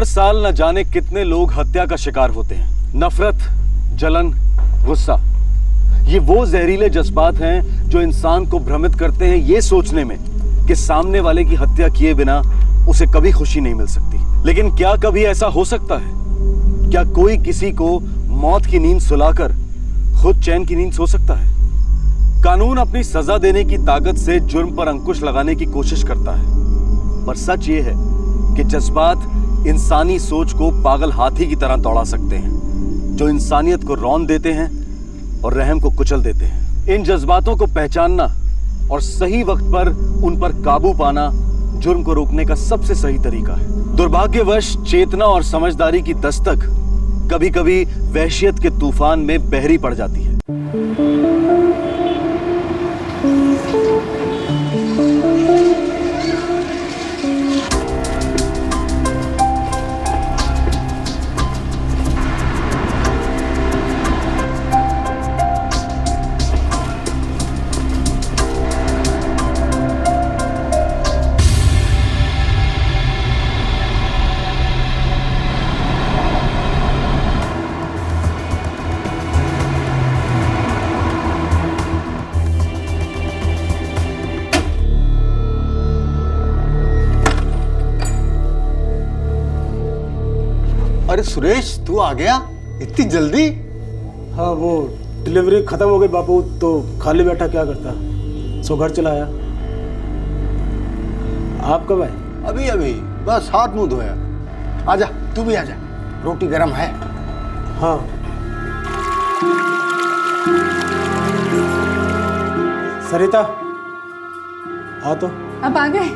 हर साल न जाने कितने लोग हत्या का शिकार होते हैं। नफरत, जलन, गुस्सा, ये वो जहरीले जज्बात हैं जो इंसान को भ्रमित करते हैं ये सोचने में कि सामने वाले की हत्या किए बिना उसे कभी खुशी नहीं मिल सकती। लेकिन क्या कभी ऐसा हो सकता है? क्या कोई किसी को मौत की नींद सुलाकर खुद चैन की नींद सो सकता है? कानून अपनी सजा देने की ताकत से जुर्म पर अंकुश लगाने की कोशिश करता है, पर सच ये है कि जज्बात इंसानी सोच को पागल हाथी की तरह दौड़ा सकते हैं, जो इंसानियत को रौंद देते हैं और रहम को कुचल देते हैं। इन जज्बातों को पहचानना और सही वक्त पर उन पर काबू पाना जुर्म को रोकने का सबसे सही तरीका है। दुर्भाग्यवश चेतना और समझदारी की दस्तक कभी कभी वहशियत के तूफान में बहरी पड़ जाती है। अरे सुरेश, तू आ गया इतनी जल्दी? हाँ, वो डिलीवरी खत्म हो गई बापू, तो खाली बैठा क्या करता, सो घर चला आया। आप कब आए? अभी अभी, बस हाथ मुंह धोया। आजा, तू भी आजा, रोटी गरम है। हाँ। सरिता, आ तो। अब आ गए?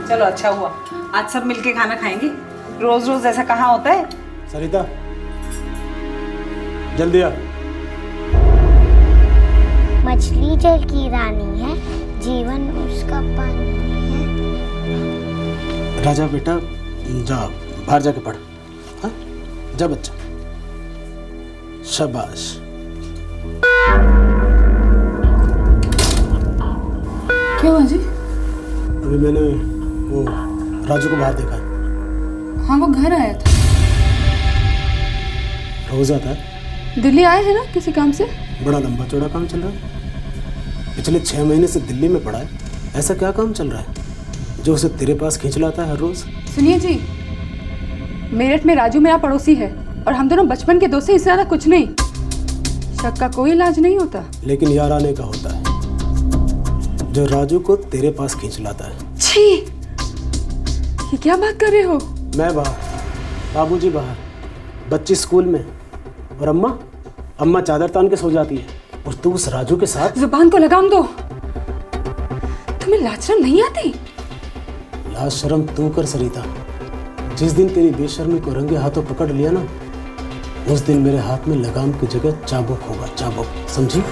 चलो अच्छा हुआ, आज सब मिलके खाना खाएंगे। रोज रोज ऐसा कहाँ होता है। सरिता, जल्दी आ। मछली जल की रानी है, जीवन उसका पानी है। राजा बेटा, जा बाहर जाके पढ़। हाँ, जा बच्चा, शाबाश। क्या हुआ जी? अभी मैंने वो राजू को बाहर देखा। हाँ, वो घर आया था। रोज आता है। दिल्ली आए हैं ना किसी काम से? बड़ा लंबा चौड़ा काम चल रहा है। पिछले 6 महीने से दिल्ली में पड़ा है। ऐसा क्या काम चल रहा है जो उसे तेरे पास खींच लाता है हर रोज? सुनिए जी, मेरठ में राजू मेरा पड़ोसी है और हम दोनों बचपन के दोस्त हैं, इससे ज्यादा कुछ नहीं। शक का कोई इलाज नहीं होता। लेकिन यार आने का होता है जो राजू को तेरे पास खींच लाता है। छी, ये क्या बात कर रहे हो? मैं बाहर, बाबूजी बाहर, बच्ची स्कूल में, और अम्मा चादर तान के सो जाती है, और तू उस राजू के साथ। जुबान को लगाम दो। तुम्हें लाज शर्म नहीं आती? लाज शर्म तू कर सरिता। जिस दिन तेरी बेशर्मी को रंगे हाथों पकड़ लिया ना, उस दिन मेरे हाथ में लगाम की जगह चाबुक होगा, चाबुक, समझी?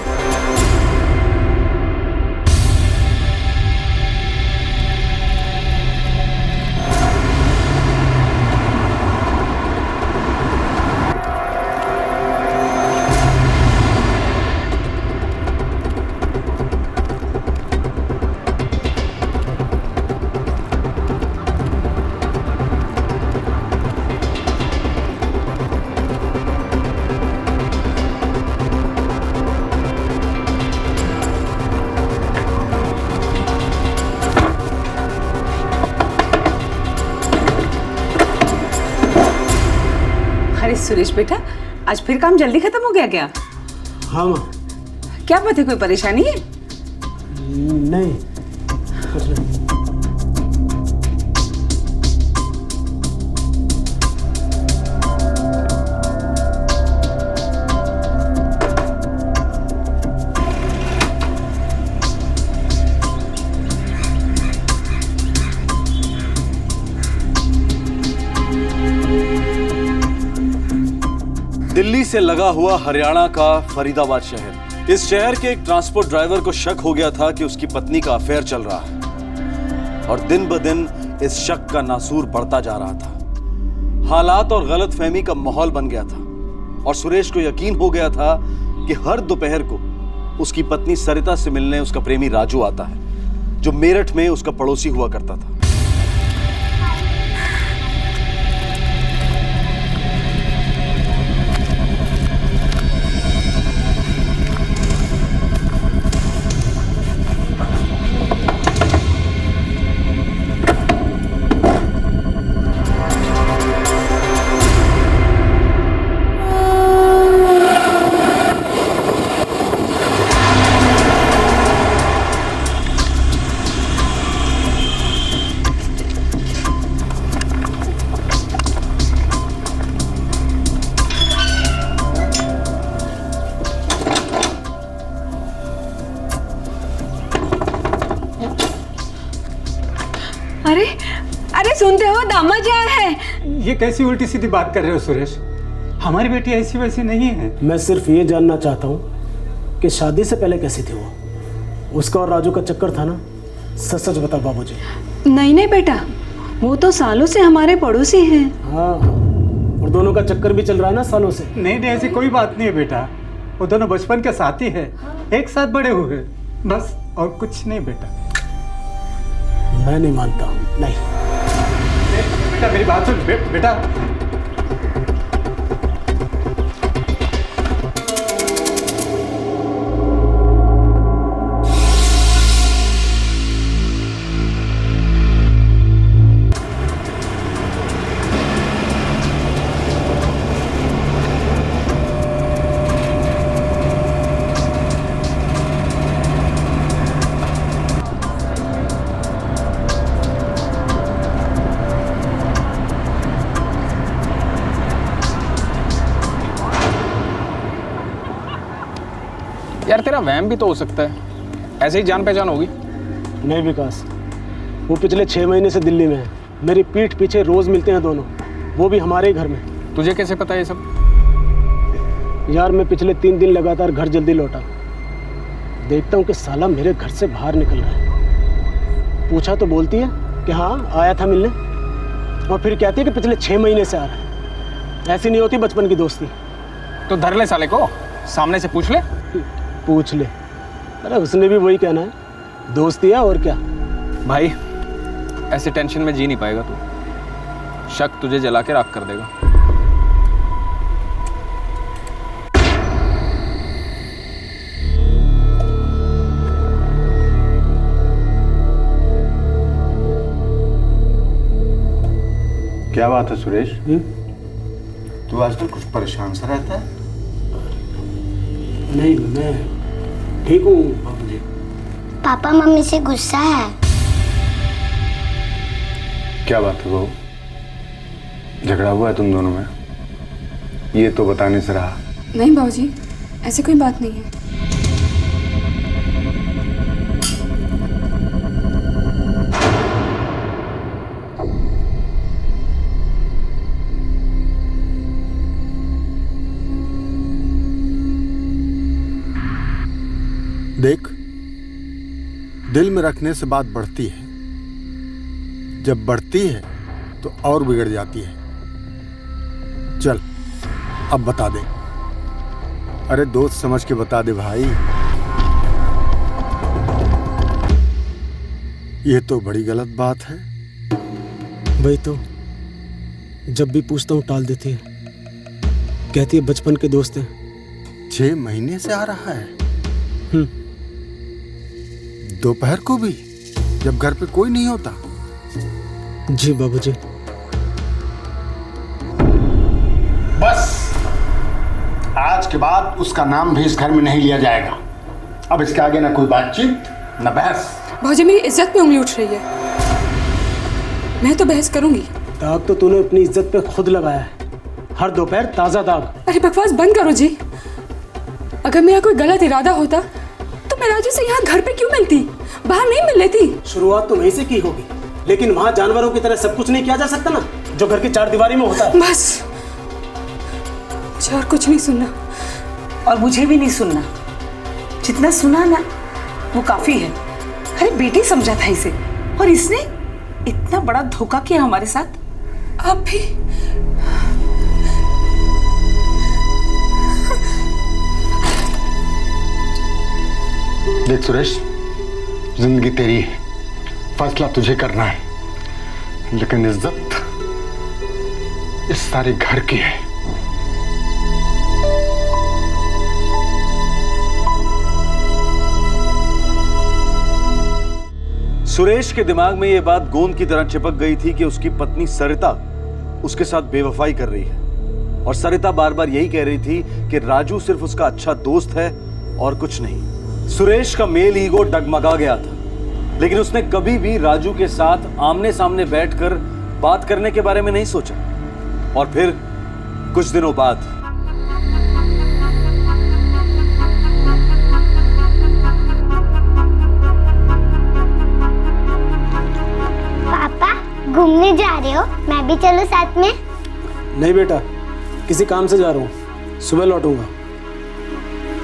अरे सुरेश बेटा, आज फिर काम जल्दी खत्म हो गया क्या? हाँ माँ। क्या बात है, कोई परेशानी है? नहीं, कुछ नहीं। दिल्ली से लगा हुआ हरियाणा का फरीदाबाद शहर। इस शहर के एक ट्रांसपोर्ट ड्राइवर को शक हो गया था कि उसकी पत्नी का अफेयर चल रहा है, और दिन ब दिन इस शक का नासूर बढ़ता जा रहा था। हालात और गलतफहमी का माहौल बन गया था, और सुरेश को यकीन हो गया था कि हर दोपहर को उसकी पत्नी सरिता से मिलने उसका प्रेमी राजू आता है, जो मेरठ में उसका पड़ोसी हुआ करता था। अरे अरे सुनते हो, दामाद आया है। ये कैसी उल्टी सीधी बात कर रहे हो सुरेश? हमारी बेटी ऐसी वैसी नहीं है। मैं सिर्फ ये जानना चाहता हूँ कि शादी से पहले कैसी थी वो? उसका और राजू का चक्कर था ना? सच सच बता बाबूजी। नहीं नहीं बेटा, वो तो सालों से हमारे पड़ोसी हैं। हाँ, और दोनों का चक्कर भी चल रहा है ना सालों से। नहीं नहीं, ऐसी कोई बात नहीं है बेटा। वो दोनों बचपन के साथी है, एक साथ बड़े हुए, बस और कुछ नहीं बेटा। मैं नहीं मानता, नहीं। बेटा मेरी बात सुन बेटा। यार तेरा वहम भी तो हो सकता है, ऐसे ही जान पहचान होगी। नहीं विकास, वो पिछले 6 महीने से दिल्ली में है। मेरी पीठ पीछे रोज मिलते हैं दोनों, वो भी हमारे ही घर में। तुझे कैसे पता ये सब? यार मैं पिछले 3 दिन लगातार घर जल्दी लौटा, देखता हूँ कि साला मेरे घर से बाहर निकल रहा है। पूछा तो बोलती है कि हाँ आया था मिलने, और फिर कहती है कि पिछले 6 महीने से आ रहा है। ऐसी नहीं होती बचपन की दोस्ती। तो धर ले साले को, सामने से पूछ ले। पूछ ले, अरे उसने भी वही कहना है, दोस्ती है और क्या। भाई ऐसे टेंशन में जी नहीं पाएगा तू, शक तुझे जला के राख कर देगा। क्या बात है सुरेश? तू आजकल कुछ परेशान सा रहता है? नहीं मैं ठीक हूँ बाबूजी। पापा मम्मी से गुस्सा है। क्या बात है बहू? झगड़ा हुआ है तुम दोनों में? ये तो बताने से रहा। नहीं बाबूजी, ऐसी कोई बात नहीं है। देख, दिल में रखने से बात बढ़ती है, जब बढ़ती है तो और बिगड़ जाती है। चल अब बता दे। अरे दोस्त समझ के बता दे भाई। ये तो बड़ी गलत बात है। वही तो, जब भी पूछता हूँ टाल देती है, कहती है बचपन के दोस्त हैं। 6 महीने से आ रहा है? दोपहर को भी, जब घर पे कोई नहीं होता? जी बाबूजी। बस आज के बाद उसका नाम भी इस घर में नहीं लिया जाएगा। अब इसके आगे ना कोई बातचीत ना बहस। बाबूजी मेरी इज्जत पे उंगली उठ रही है, मैं तो बहस करूंगी। दाग तो तूने अपनी इज्जत पे खुद लगाया है, हर दोपहर ताजा दाग। अरे बकवास बंद करो जी। अगर मेरा कोई गलत इरादा होता तो मैं राजू से यहाँ घर पे क्यों मिलती, बाहर नहीं मिल लेती। शुरुआत तो वहीं से की होगी, लेकिन वहाँ जानवरों की तरह सब कुछ नहीं किया जा सकता ना, जो घर की 4 दीवारी में होता है। बस मुझे और कुछ नहीं सुनना। और मुझे भी नहीं सुनना। जितना सुना ना वो काफी है। अरे बेटी समझा था इसे, और इसने इतना बड़ा धोखा किया हमारे साथ। आप भी देख सुरेश, जिंदगी तेरी है, फैसला तुझे करना है, लेकिन इज्जत इस सारे घर की है। सुरेश के दिमाग में यह बात गोंद की तरह चिपक गई थी कि उसकी पत्नी सरिता उसके साथ बेवफाई कर रही है, और सरिता बार बार यही कह रही थी कि राजू सिर्फ उसका अच्छा दोस्त है और कुछ नहीं। सुरेश का मेल ईगो डगमगा गया था, लेकिन उसने कभी भी राजू के साथ आमने सामने बैठकर बात करने के बारे में नहीं सोचा। और फिर कुछ दिनों बाद पापा घूमने जा रहे हो? मैं भी चलो साथ में। नहीं बेटा, किसी काम से जा रहा हूँ, सुबह लौटूंगा।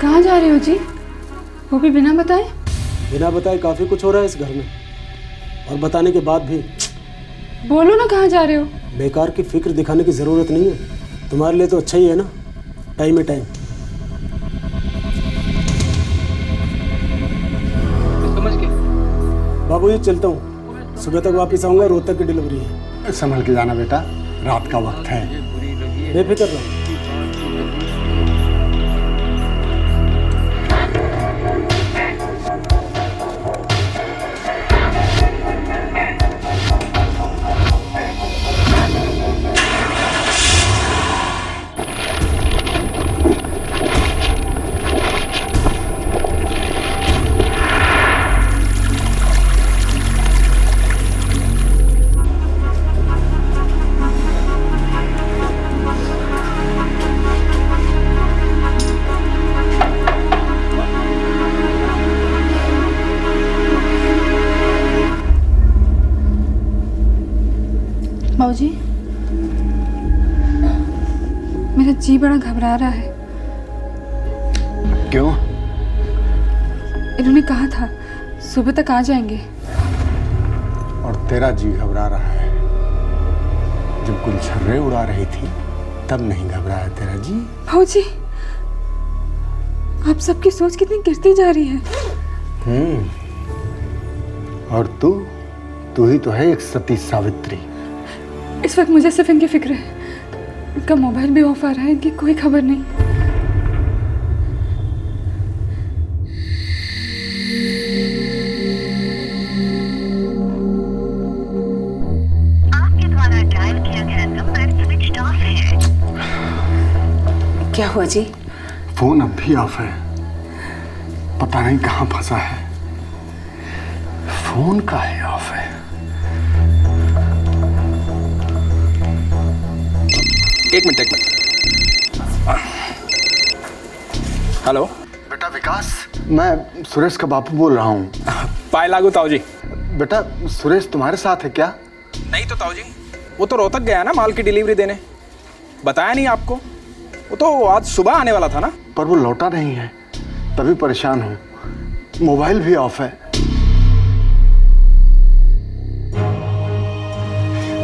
कहाँ जा रहे हो जी, वो भी बिना बताए? बिना बताए काफ़ी कुछ हो रहा है इस घर में, और बताने के बाद भी। बोलो ना कहाँ जा रहे हो। बेकार की फिक्र दिखाने की ज़रूरत नहीं है, तुम्हारे लिए तो अच्छा ही है ना, टाइम है टाइम। समझ के बाबूजी चलता हूँ, सुबह तक वापस आऊँगा, रोहतक की डिलीवरी है। संभल के जाना बेटा, रात का वक्त है। बेफिक्र रहो। बाबूजी, मेरा जी बड़ा घबरा रहा है। क्यों? इन्होंने कहा था सुबह तक आ जाएंगे। और तेरा जी घबरा रहा है? जब गुलछर्रे उड़ा रही थी तब नहीं घबराया तेरा जी? बाबूजी, आप सबकी सोच कितनी गिरती जा रही है। और तू ही तो है एक सती सावित्री। इस वक्त मुझे सिर्फ इनकी फिक्र है। इनका मोबाइल भी ऑफ आ रहा है, इनकी कोई खबर नहीं। आपके द्वारा डायल किया गया नंबर स्विच ऑफ है। क्या हुआ जी? फोन अब भी ऑफ है, पता नहीं कहाँ फंसा है। फोन का है ऑफ है। एक मिनट। हेलो बेटा विकास, मैं सुरेश का बापू बोल रहा हूँ। पाए लागू ताऊ जी। बेटा सुरेश तुम्हारे साथ है क्या? नहीं तो ताऊ जी, वो तो रोहतक गया ना माल की डिलीवरी देने, बताया नहीं आपको? वो तो आज सुबह आने वाला था ना। पर वो लौटा नहीं है, तभी परेशान हूँ। मोबाइल भी ऑफ है।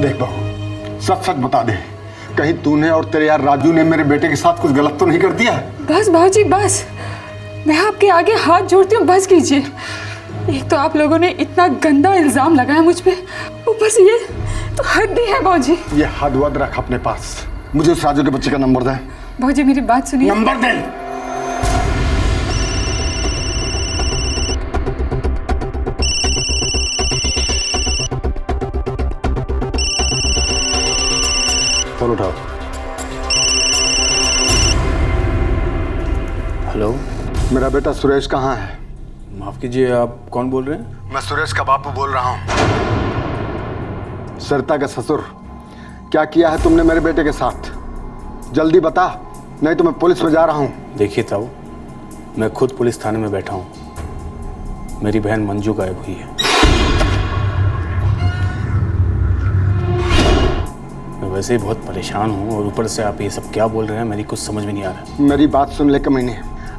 देख बहू, सच सच बता दे, कहीं तूने और तेरे यार राजू ने मेरे बेटे के साथ कुछ गलत तो नहीं कर दिया? बस बाबूजी बस, मैं आपके आगे हाथ जोड़ती हूँ, बस कीजिए। एक तो आप लोगों ने इतना गंदा इल्जाम लगाया मुझ पे, ऊपर से ये तो हद ही है बाबूजी। ये हद वद रख अपने पास। मुझे उस राजू के बच्चे का नंबर दे। बाबूजी मेरी बात सुनिए। नंबर दे। फोन उठाओ। हेलो, मेरा बेटा सुरेश कहाँ है? माफ कीजिए, आप कौन बोल रहे हैं? मैं सुरेश का बापू बोल रहा हूँ। सरिता का ससुर। क्या किया है तुमने मेरे बेटे के साथ? जल्दी बता, नहीं तो मैं पुलिस में जा रहा हूँ। देखिए ताऊ, मैं खुद पुलिस थाने में बैठा हूँ। मेरी बहन मंजू गायब हुई है। मैं वैसे ही बहुत परेशान हूँ और ऊपर से आप ये सब क्या बोल रहे हैं, मेरी कुछ समझ में नहीं आ रहा। मेरी बात सुन ले कमीने,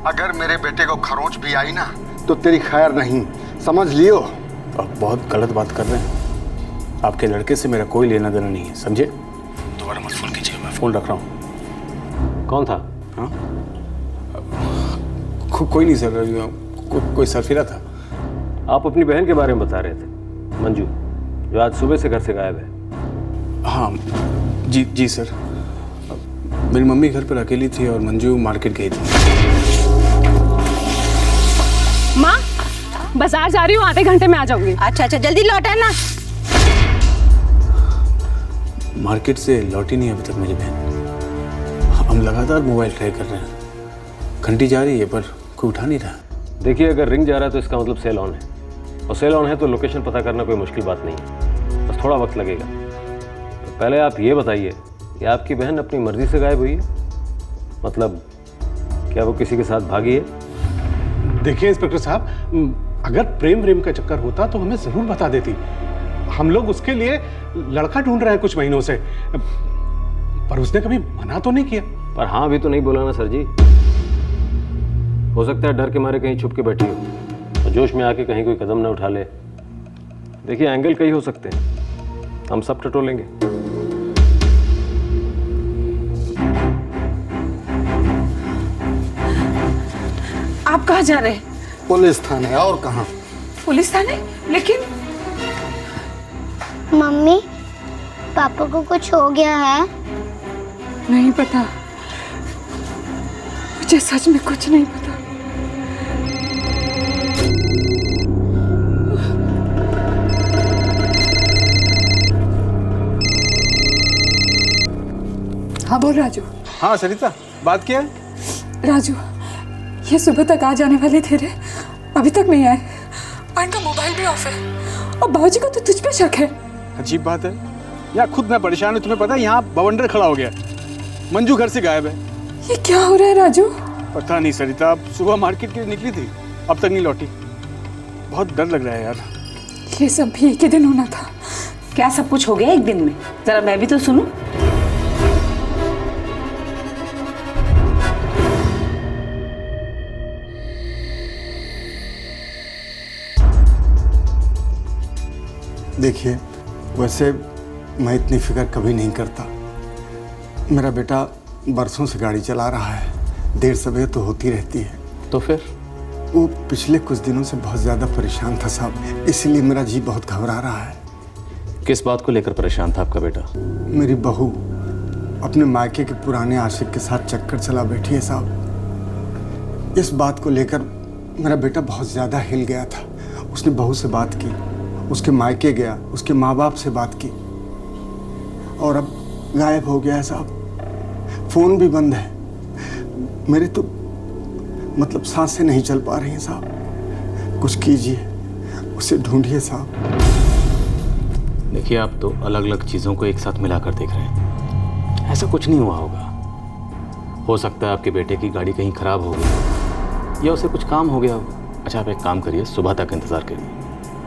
अगर मेरे बेटे को खरोंच भी आई ना तो तेरी खैर नहीं, समझ लियो। आप बहुत गलत बात कर रहे हैं। आपके लड़के से मेरा कोई लेना देना नहीं है, समझे? दोबारा मत फोन कीजिए, मैं फोन रख रहा हूँ। कौन था? हाँ, कोई नहीं सर, कोई सरफिरा था। आप अपनी बहन के बारे में बता रहे थे, मंजू, जो आज सुबह से घर से गायब है। हाँ जी सर, मेरी मम्मी घर पर अकेली थी और मंजू मार्केट गई थी। माँ, बाजार जा रही हूँ, आधे घंटे में आ जाऊंगी। अच्छा जल्दी लौट आना। मार्केट से लौटी नहीं अभी तक मेरी बहन। हम लगातार मोबाइल ट्राई कर रहे हैं, घंटी जा रही है पर कोई उठा नहीं रहा। देखिए, अगर रिंग जा रहा है तो इसका मतलब सेल ऑन है, और सेल ऑन है तो लोकेशन पता करना कोई मुश्किल बात नहीं है, बस थोड़ा वक्त लगेगा। तो पहले आप ये बताइए कि आपकी बहन अपनी मर्जी से गायब हुई है? मतलब क्या वो किसी के साथ भागी है? देखिए इंस्पेक्टर साहब, अगर प्रेम का चक्कर होता तो हमें जरूर बता देती। हम लोग उसके लिए लड़का ढूंढ रहे हैं कुछ महीनों से, पर उसने कभी मना तो नहीं किया। पर हाँ भी तो नहीं बोला ना सर जी। हो सकता है डर के मारे कहीं छुप के बैठी हो और जोश में आके कहीं कोई कदम ना उठा ले। देखिए एंगल कई हो सकते हैं, हम सब टटोलेंगे। आप कहाँ जा रहे हैं? पुलिस थाने। और कहाँ? पुलिस थाने? लेकिन मम्मी, पापा को कुछ हो गया है? नहीं पता, मुझे सच में कुछ नहीं पता। हाँ बोल राजू। हाँ सरिता, बात क्या है? राजू, ये सुबह तक आ जाने वाले थे रे, अभी तक नहीं आए और इनका मोबाइल भी ऑफ है और बाबूजी को तो तुझ पे शक है। अजीब बात है, यहाँ खुद मैं परेशान हूँ। तुम्हें पता है यहाँ बवंडर खड़ा हो गया, मंजू घर से गायब है। ये क्या हो रहा है राजू? पता नहीं सरिता, अब सुबह मार्केट के लिए निकली थी, अब तक नहीं लौटी। बहुत डर लग रहा है यार। ये सब भी एक ही दिन होना था। क्या सब कुछ हो गया एक दिन में? जरा मैं भी तो सुनूं। देखिए, वैसे मैं इतनी फिक्र कभी नहीं करता। मेरा बेटा बरसों से गाड़ी चला रहा है, देर सवेर तो होती रहती है। तो फिर? वो पिछले कुछ दिनों से बहुत ज़्यादा परेशान था साहब, इसीलिए मेरा जी बहुत घबरा रहा है। किस बात को लेकर परेशान था आपका बेटा? मेरी बहू अपने मायके के पुराने आशिक के साथ चक्कर चला बैठी है साहब। इस बात को लेकर मेरा बेटा बहुत ज़्यादा हिल गया था। उसने बहू से बात की, उसके मायके गया, उसके माँ बाप से बात की और अब गायब हो गया है साहब। फ़ोन भी बंद है। मेरे तो मतलब सांसें नहीं चल पा रही हैं साहब। कुछ कीजिए, उसे ढूंढिए साहब। देखिए, आप तो अलग अलग चीज़ों को एक साथ मिलाकर देख रहे हैं। ऐसा कुछ नहीं हुआ होगा। हो सकता है आपके बेटे की गाड़ी कहीं ख़राब हो गई या उसे कुछ काम हो गया हो। अच्छा, आप एक काम करिए, सुबह तक इंतज़ार करिए।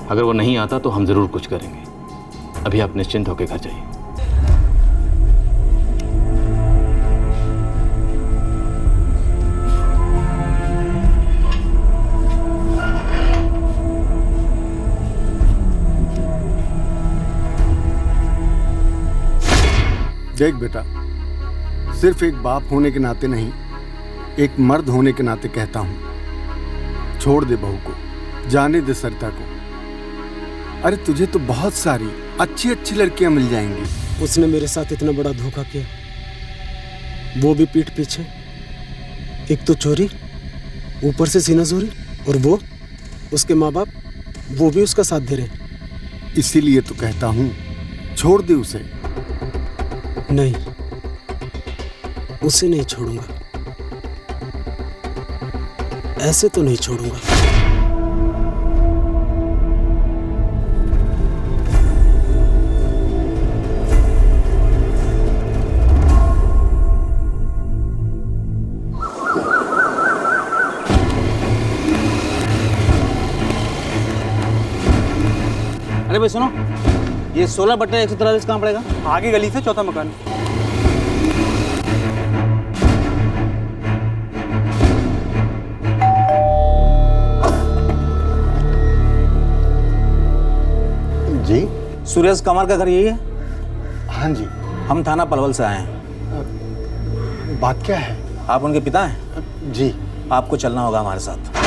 अगर वो नहीं आता तो हम ज़रूर कुछ करेंगे। अभी आप निश्चिंत होकर घर जाइए। देख बेटा, सिर्फ एक बाप होने के नाते नहीं, एक मर्द होने के नाते कहता हूं, छोड़ दे बहू को, जाने दे सरिता को। अरे तुझे तो बहुत सारी अच्छी अच्छी लड़कियां मिल जाएंगी। उसने मेरे साथ इतना बड़ा धोखा किया, वो भी पीठ पीछे। एक तो चोरी, ऊपर से सीनाजोरी, और वो उसके माँ बाप, वो भी उसका साथ दे रहे। इसीलिए तो कहता हूं, छोड़ दे उसे। नहीं, उसे नहीं छोड़ूंगा, ऐसे तो नहीं छोड़ूंगा। अरे भाई सुनो, ये 16/143 कहाँ पड़ेगा? आगे गली से चौथा मकान। जी? सुरेश कमर का घर यही है? हाँ जी। हम थाना पलवल से आए हैं। बात क्या है? आप उनके पिता हैं? जी। आपको चलना होगा हमारे साथ।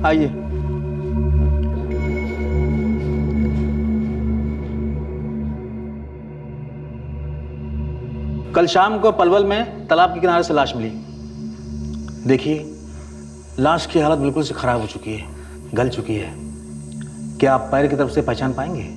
आइए। कल शाम को पलवल में तालाब के किनारे से लाश मिली। देखिए, लाश की हालत बिल्कुल से खराब हो चुकी है, गल चुकी है। क्या आप पैर की तरफ से पहचान पाएंगे?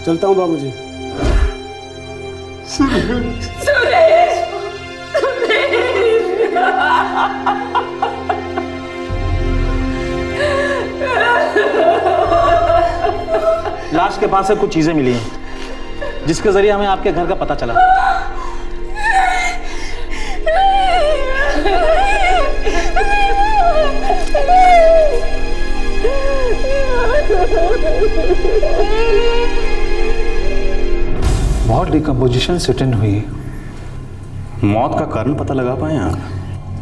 चलता हूँ बाबूजी। सुरेश, सुरेश। के पास से कुछ चीजें मिली हैं जिसके जरिए हमें आपके घर का पता चला। बहुत डिकम्पोजिशन सेटेंड हुई। मौत का कारण पता लगा पाए आप?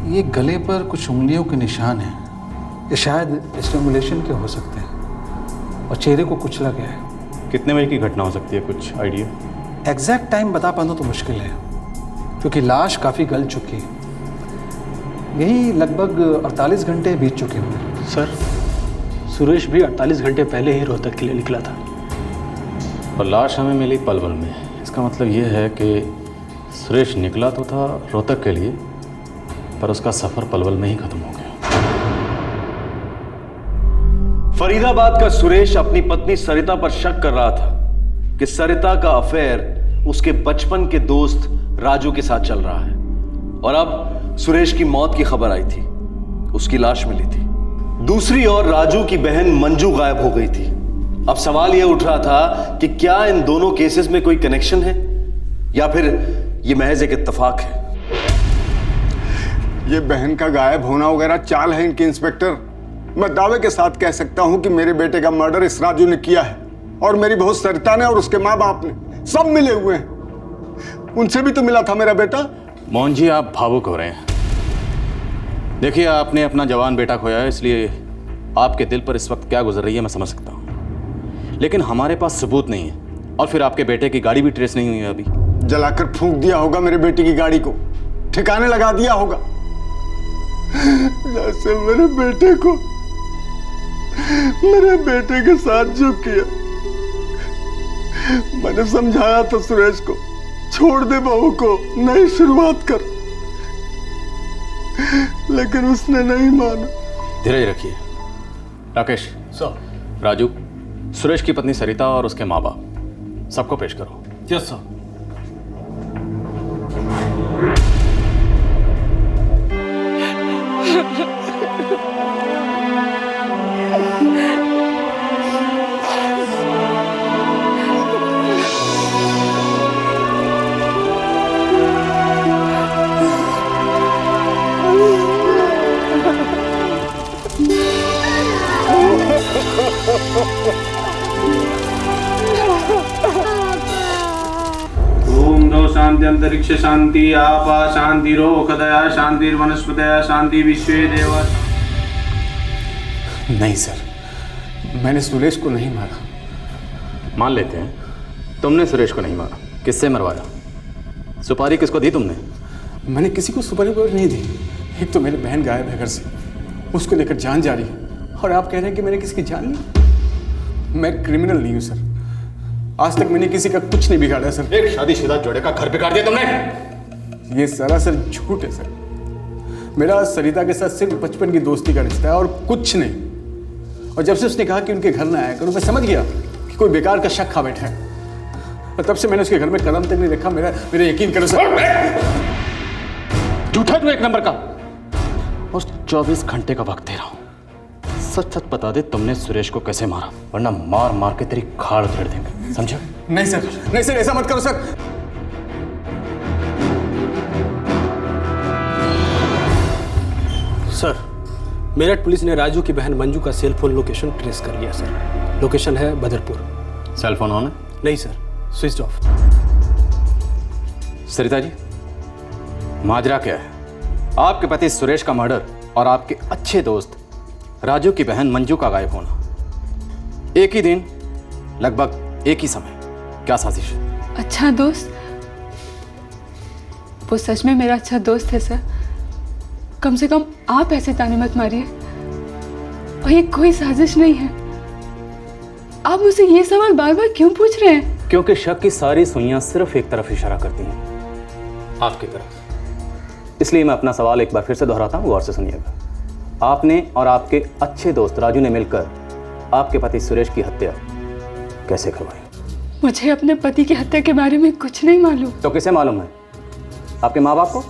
ये गले पर कुछ उंगलियों के निशान हैं, ये शायद स्ट्रैंगुलेशन के हो सकते हैं, और चेहरे को कुचला गया है। कितने बजे की घटना हो सकती है, कुछ आइडिया? एग्जैक्ट टाइम बता पाना तो मुश्किल है क्योंकि लाश काफ़ी गल चुकी है। यही लगभग 48 घंटे बीत चुके होंगे। सर, सुरेश भी 48 घंटे पहले ही रोहतक के लिए निकला था। और लाश हमें मिली पलवल में। इसका मतलब ये है कि सुरेश निकला तो था रोहतक के लिए, पर उसका सफ़र पलवल में ही ख़त्म हो गया। फरीदाबाद का सुरेश अपनी पत्नी सरिता पर शक कर रहा था कि सरिता का अफेयर उसके बचपन के दोस्त राजू के साथ चल रहा है, और अब सुरेश की मौत की खबर आई थी, उसकी लाश मिली थी। दूसरी ओर राजू की बहन मंजू गायब हो गई थी। अब सवाल यह उठ रहा था कि क्या इन दोनों केसेस में कोई कनेक्शन है या फिर यह महज एक इत्तेफाक है। ये बहन का गायब होना वगैरह चाल है इनकी इंस्पेक्टर। मैं दावे के साथ कह सकता हूं कि मेरे बेटे का मर्डर इस राजू ने किया है, और मेरी बहू सरिता ने और उसके माँ बाप ने सब मिले हुए हैं। उनसे भी तो मिला था मेरा बेटा। मोहन जी, आप भावुक हो रहे हैं। देखिए, आपने अपना जवान बेटा खोया है, इसलिए आपके दिल पर इस वक्त क्या गुजर रही है मैं समझ सकता हूँ, लेकिन हमारे पास सबूत नहीं है, और फिर आपके बेटे की गाड़ी भी ट्रेस नहीं हुई है अभी। जलाकर फूंक दिया होगा मेरे बेटे की गाड़ी को, ठिकाने लगा दिया होगा, जैसे मेरे बेटे के साथ जो किया। मैंने समझाया था सुरेश को, छोड़ दे बहू को, नई शुरुआत कर, लेकिन उसने नहीं माना। धीरज रखिए। राकेश, सर। राजू, सुरेश की पत्नी सरिता और उसके माँ बाप सबको पेश करो। Yes sir. ओम दो शांति अंतरिक्ष शांति आपा शांति रोखदया शांति वनस्पतया शांति विश्वे देवा। नहीं सर, मैंने सुरेश को नहीं मारा। मान लेते हैं तुमने सुरेश को नहीं मारा, किससे मरवाया? सुपारी किसको दी तुमने? मैंने किसी को सुपारी नहीं दी। एक तो मेरी बहन गायब है घर से, उसको लेकर जान जा रही है, और आप कह रहे हैं कि मैंने किसी की जान ली? मैं क्रिमिनल नहीं हूँ सर, आज तक मैंने किसी का कुछ नहीं बिगाड़ा सर। एक शादीशुदा जोड़े का घर बिगाड़ दिया तुमने। ये सरासर झूठ है सर। मेरा सरिता के साथ सिर्फ बचपन की दोस्ती का रिश्ता है और कुछ नहीं। और जब से उसने कहा कि उनके घर ना आया करो, मैं समझ गया कि कोई बेकार का शक खा बैठा है, और तब से मैंने उसके घर में कदम तक नहीं रखा। मेरा यकीन करो सर। झूठा तू एक नंबर का, और 24 घंटे का वक्त दे रहा हूं। सच सच बता दे तुमने सुरेश को कैसे मारा, वरना मार मार के तेरी खाड़ उधेड़ देंगे, समझे? नहीं सर, ऐसा मत करो सर। सर, मेरठ पुलिस ने राजू की बहन मंजू का सेल फोन लोकेशन ट्रेस कर लिया सर। लोकेशन है बदरपुर। सेल फोन ऑन है? नहीं sir, switch off. Sarita ji, माजरा क्या है? आपके पति सुरेश का मर्डर और आपके अच्छे दोस्त राजू की बहन मंजू का गायब होना, एक ही दिन, लगभग एक ही समय, क्या साजिश है? अच्छा दोस्त? वो सच में मेरा अच्छा दोस्त है सर। कम से कम आप ऐसे ताने मत मारिए, और ये कोई साजिश नहीं है। आप मुझसे ये सवाल बार बार क्यों पूछ रहे हैं? क्योंकि शक की सारी सुइयां सिर्फ एक तरफ इशारा करती हैं, आपकी तरफ। इसलिए मैं अपना सवाल एक बार फिर से दोहराता हूँ, गौर से सुनिएगा। आपने और आपके अच्छे दोस्त राजू ने मिलकर आपके पति सुरेश की हत्या कैसे करवाई? मुझे अपने पति की हत्या के बारे में कुछ नहीं मालूम। तो किसे मालूम है? आपके माँ बाप को?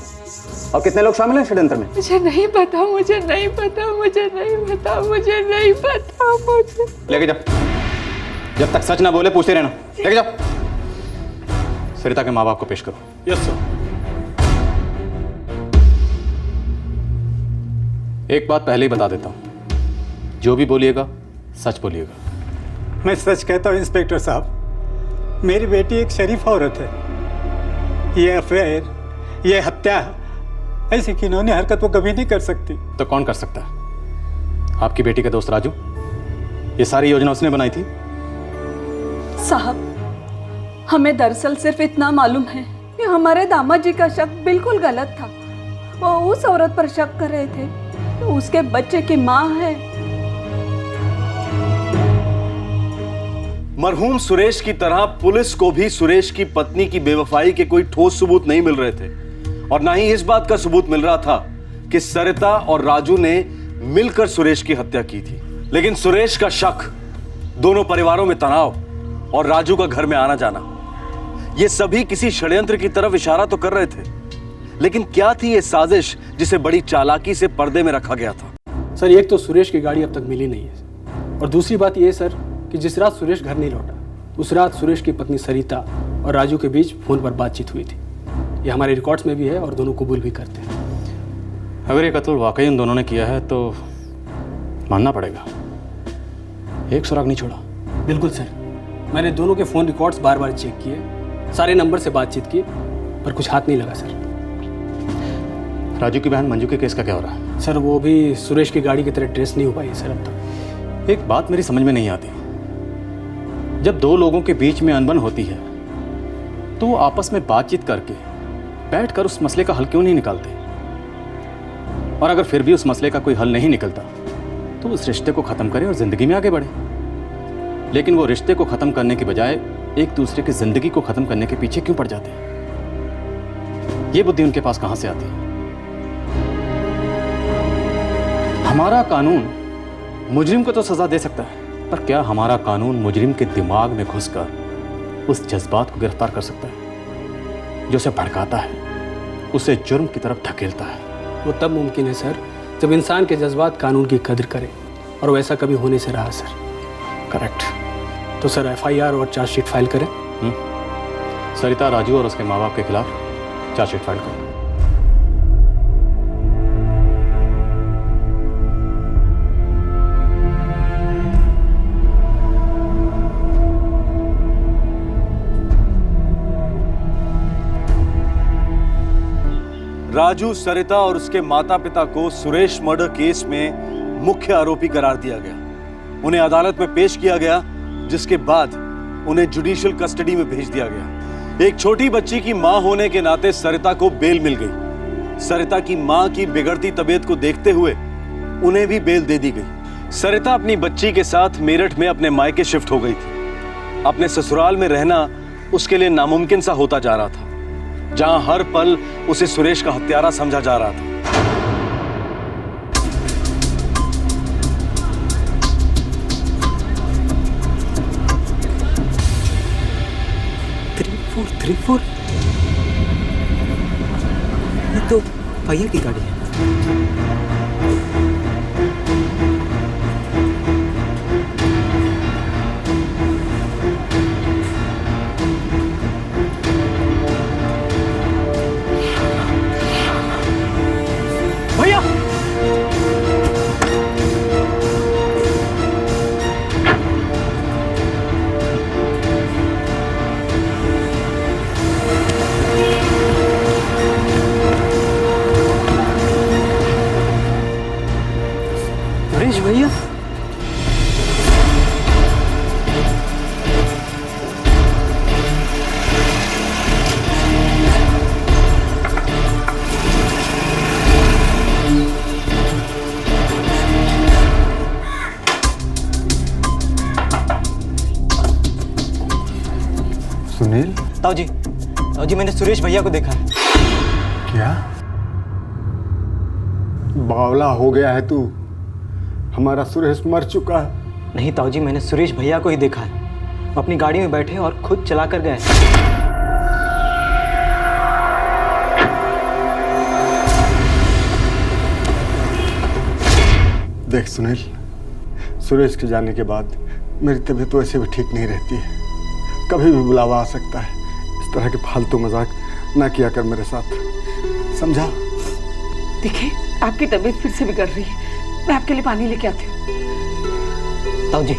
और कितने लोग शामिल हैं षड्यंत्र में? मुझे नहीं पता, मुझे नहीं पता, मुझे नहीं पता, मुझे नहीं पता, मुझे। लेके जा। जब तक सच ना बोले पूछते रहना। लेके जाओ। सरिता के माँ बाप को पेश करो। Yes sir. एक बात पहले ही बता देता हूं, जो भी बोलिएगा सच बोलिएगा। मैं सच कहता हूँ इंस्पेक्टर साहब, मेरी बेटी एक शरीफ औरत है। ये अफेयर, ये हत्या, ऐसी घिनौनी हरकत वो कभी नहीं कर सकती। तो कौन कर सकता है? आपकी बेटी का दोस्त राजू? ये सारी योजना उसने बनाई थी? साहब, हमें दरअसल सिर्फ इतना मालूम है कि हमारे दामाद जी का शक बिल्कुल गलत था। वो उस औरत पर शक कर रहे थे तो उसके बच्चे की माँ है। मरहूम सुरेश की तरह पुलिस को भी सुरेश की पत्नी की बेवफाई के कोई ठोस सबूत नहीं मिल रहे थे, और ना ही इस बात का सबूत मिल रहा था कि सरिता और राजू ने मिलकर सुरेश की हत्या की थी। लेकिन सुरेश का शक, दोनों परिवारों में तनाव और राजू का घर में आना जाना, ये सभी किसी षड्यंत्र की तरफ इशारा तो कर रहे थे। लेकिन क्या थी ये साजिश जिसे बड़ी चालाकी से पर्दे में रखा गया था? सर, एक तो सुरेश की गाड़ी अब तक मिली नहीं है, और दूसरी बात यह सर कि जिस रात सुरेश घर नहीं लौटा, उस रात सुरेश की पत्नी सरिता और राजू के बीच फोन पर बातचीत हुई थी। ये हमारे रिकॉर्ड्स में भी है और दोनों कबूल भी करते हैं। अगर ये कत्ल वाकई उन दोनों ने किया है तो मानना पड़ेगा, एक सुराग नहीं छोड़ा। बिल्कुल सर, मैंने दोनों के फ़ोन रिकॉर्ड्स बार बार चेक किए, सारे नंबर से बातचीत की, पर कुछ हाथ नहीं लगा सर। राजू की बहन मंजू के केस का क्या हो रहा है? सर, वो भी सुरेश की गाड़ी की तरह ट्रेस नहीं हो पाई सर अब तक। एक बात मेरी समझ में नहीं आती, जब दो लोगों के बीच में अनबन होती है तो वो आपस में बातचीत करके बैठकर उस मसले का हल क्यों नहीं निकालते? और अगर फिर भी उस मसले का कोई हल नहीं निकलता तो उस रिश्ते को ख़त्म करें और ज़िंदगी में आगे बढ़े। लेकिन वो रिश्ते को ख़त्म करने के बजाय एक दूसरे की ज़िंदगी को ख़त्म करने के पीछे क्यों पड़ जाते हैं? ये बुद्धि उनके पास कहाँ से आती है? हमारा कानून मुजरिम को तो सज़ा दे सकता है, पर क्या हमारा कानून मुजरिम के दिमाग में घुसकर उस जज्बात को गिरफ्तार कर सकता है जो उसे भड़काता है, उसे जुर्म की तरफ धकेलता है? वो तब मुमकिन है सर जब इंसान के जज्बात कानून की कदर करें, और वैसा कभी होने से रहा सर। करेक्ट। तो सर FIR और चार्जशीट फाइल करें। सरिता, राजू और उसके माँ बाप के खिलाफ चार्जशीट फाइल करें। राजू, सरिता और उसके माता पिता को सुरेश मर्डर केस में मुख्य आरोपी करार दिया गया। उन्हें अदालत में पेश किया गया, जिसके बाद उन्हें जुडिशियल कस्टडी में भेज दिया गया। एक छोटी बच्ची की मां होने के नाते सरिता को बेल मिल गई। सरिता की मां की बिगड़ती तबीयत को देखते हुए उन्हें भी बेल दे दी गई। सरिता अपनी बच्ची के साथ मेरठ में अपने मायके शिफ्ट हो गई थी। अपने ससुराल में रहना उसके लिए नामुमकिन सा होता जा रहा था, जहां हर पल उसे सुरेश का हत्यारा समझा जा रहा था। 3434 ये तो भैया की गाड़ी है। भैया नरेश भैया, सुनील, ताऊ जी मैंने सुरेश भैया को देखा है। क्या बावला हो गया है तू? हमारा सुरेश मर चुका है। नहीं ताऊ जी, मैंने सुरेश भैया को ही देखा है। वो अपनी गाड़ी में बैठे और खुद चला कर गए। देख सुनील, सुरेश के जाने के बाद मेरी तबीयत तो ऐसे भी ठीक नहीं रहती है, कभी भी बुलावा आ सकता है। इस तरह के फालतू मजाक ना किया कर मेरे साथ, समझा? देखिए, आपकी तबीयत फिर से बिगड़ रही है, मैं आपके लिए पानी लेके आती हूँ। ताऊ जी,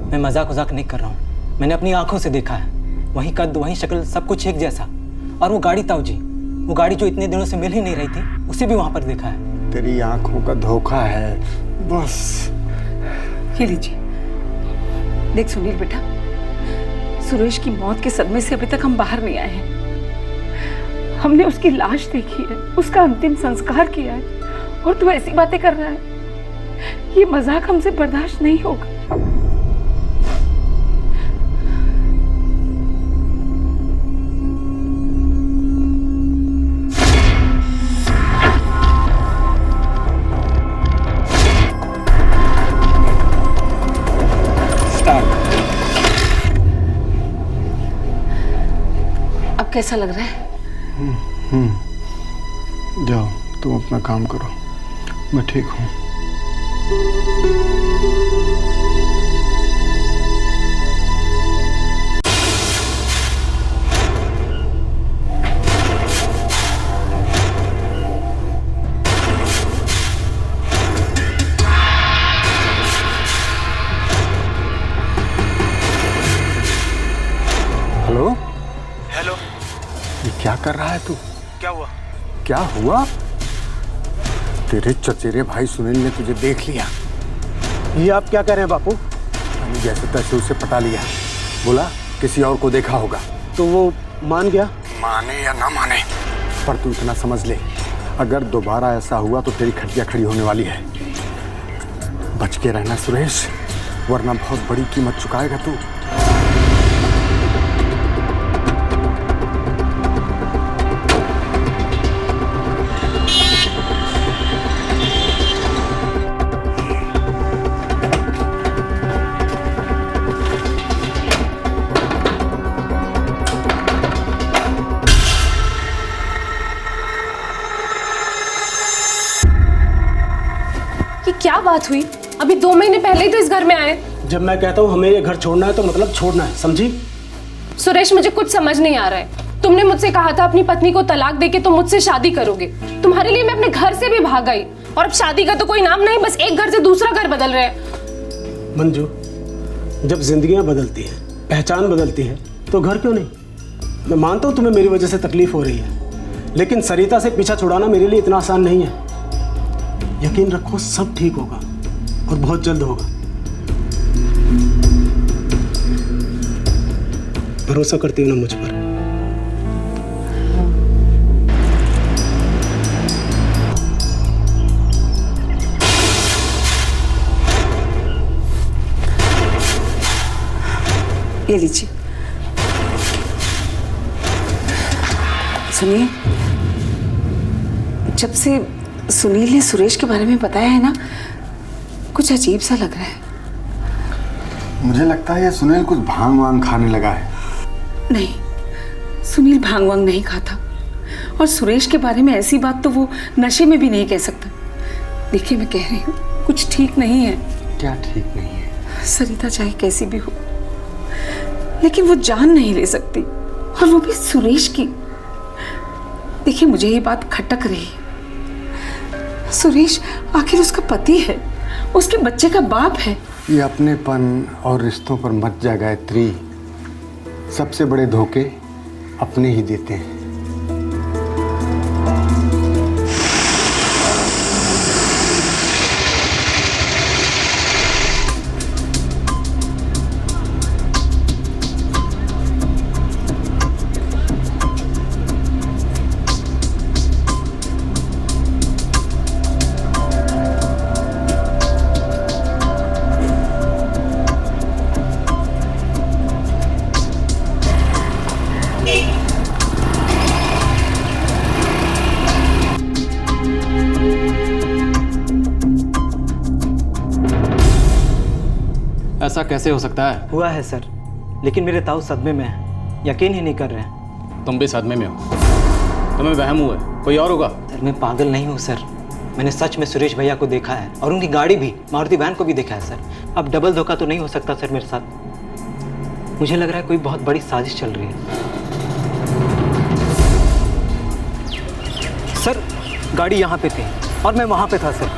मैं मजाक वजाक नहीं कर रहा हूँ, मैंने अपनी आंखों से देखा है। वही कद, वही शक्ल, सब कुछ एक जैसा। और वो गाड़ी ताऊ जी, वो गाड़ी जो इतने दिनों से मिल ही नहीं रही थी, उसे भी वहाँ पर देखा है। तेरी आंखों का धोखा है बस। ये लीजिए। देख सुनील बेटा, सुरेश की मौत के सदमे से अभी तक हम बाहर नहीं आए हैं। हमने उसकी लाश देखी है, उसका अंतिम संस्कार किया है, और तू ऐसी बातें कर रहा है। ये मजाक हमसे बर्दाश्त नहीं होगा। अब कैसा लग रहा है? जाओ तुम अपना काम करो, मैं ठीक हूँ। हेलो हेलो, ये क्या कर रहा है तू? क्या हुआ? क्या हुआ? तेरे चचेरे भाई सुनील ने तुझे देख लिया। ये आप क्या कह रहे हैं बापू? मैंने जैसे तैसे उसे पटा लिया, बोला किसी और को देखा होगा। तो वो मान गया? माने या ना माने, पर तू इतना समझ ले, अगर दोबारा ऐसा हुआ तो तेरी खटिया खड़ी होने वाली है। बच के रहना सुरेश, वरना बहुत बड़ी कीमत चुकाएगा तू। क्या बात हुई? अभी 2 महीने पहले ही तो इस घर में आए। जब मैं कहता हूँ हमें ये घर छोड़ना है तो मतलब छोड़ना है, समझी? सुरेश, मुझे कुछ समझ नहीं आ रहा है। तुमने मुझसे कहा था अपनी पत्नी को तलाक देके तुम मुझसे शादी करोगे। तुम्हारे लिए मैं अपने घर से भी भाग गई, और अब शादी का तो कोई नाम नहीं, बस एक घर से दूसरा घर बदल रहे हैं। मंजू, जब जिंदगियां बदलती हैं, पहचान बदलती है, तो घर क्यों नहीं? मैं मानता हूँ तुम्हें मेरी वजह से तकलीफ हो रही है, लेकिन सरिता से पीछा छुड़ाना मेरे लिए इतना आसान नहीं है। यकीन रखो, सब ठीक होगा, और बहुत जल्द होगा। भरोसा करती हो ना मुझ पर? ये लीजिए। सुनिए, जब से सुनील ने सुरेश के बारे में बताया है ना, कुछ अजीब सा लग रहा है। मुझे लगता है ये सुनील कुछ भांग वांग खाने लगा है। नहीं, सुनील भांग वांग नहीं खाता, और सुरेश के बारे में ऐसी बात तो वो नशे में भी नहीं कह सकता। देखिए, मैं कह रही हूँ, कुछ ठीक नहीं है। क्या ठीक नहीं है? सरिता चाहे कैसी भी हो, लेकिन वो जान नहीं ले सकती, और वो भी सुरेश की। देखिए, मुझे ये बात खटक रही है। सुरेश आखिर उसका पति है, उसके बच्चे का बाप है। ये अपनेपन और रिश्तों पर मत जा गायत्री। सबसे बड़े धोखे अपने ही देते हैं। ऐसा कैसे हो सकता है? हुआ है सर, लेकिन मेरे ताऊ सदमे में हैं, यकीन ही नहीं कर रहे हैं। तुम भी सदमे में हो, तुम्हें वहम हुआ है, कोई और होगा? सर, मैं पागल नहीं हूँ सर, मैंने सच में सुरेश भैया को देखा है और उनकी गाड़ी भी, मारुति वैन को भी देखा है सर। अब डबल धोखा तो नहीं हो सकता सर मेरे साथ। मुझे लग रहा है कोई बहुत बड़ी साजिश चल रही है। सर गाड़ी यहाँ पे थी और मैं वहाँ पे था सर।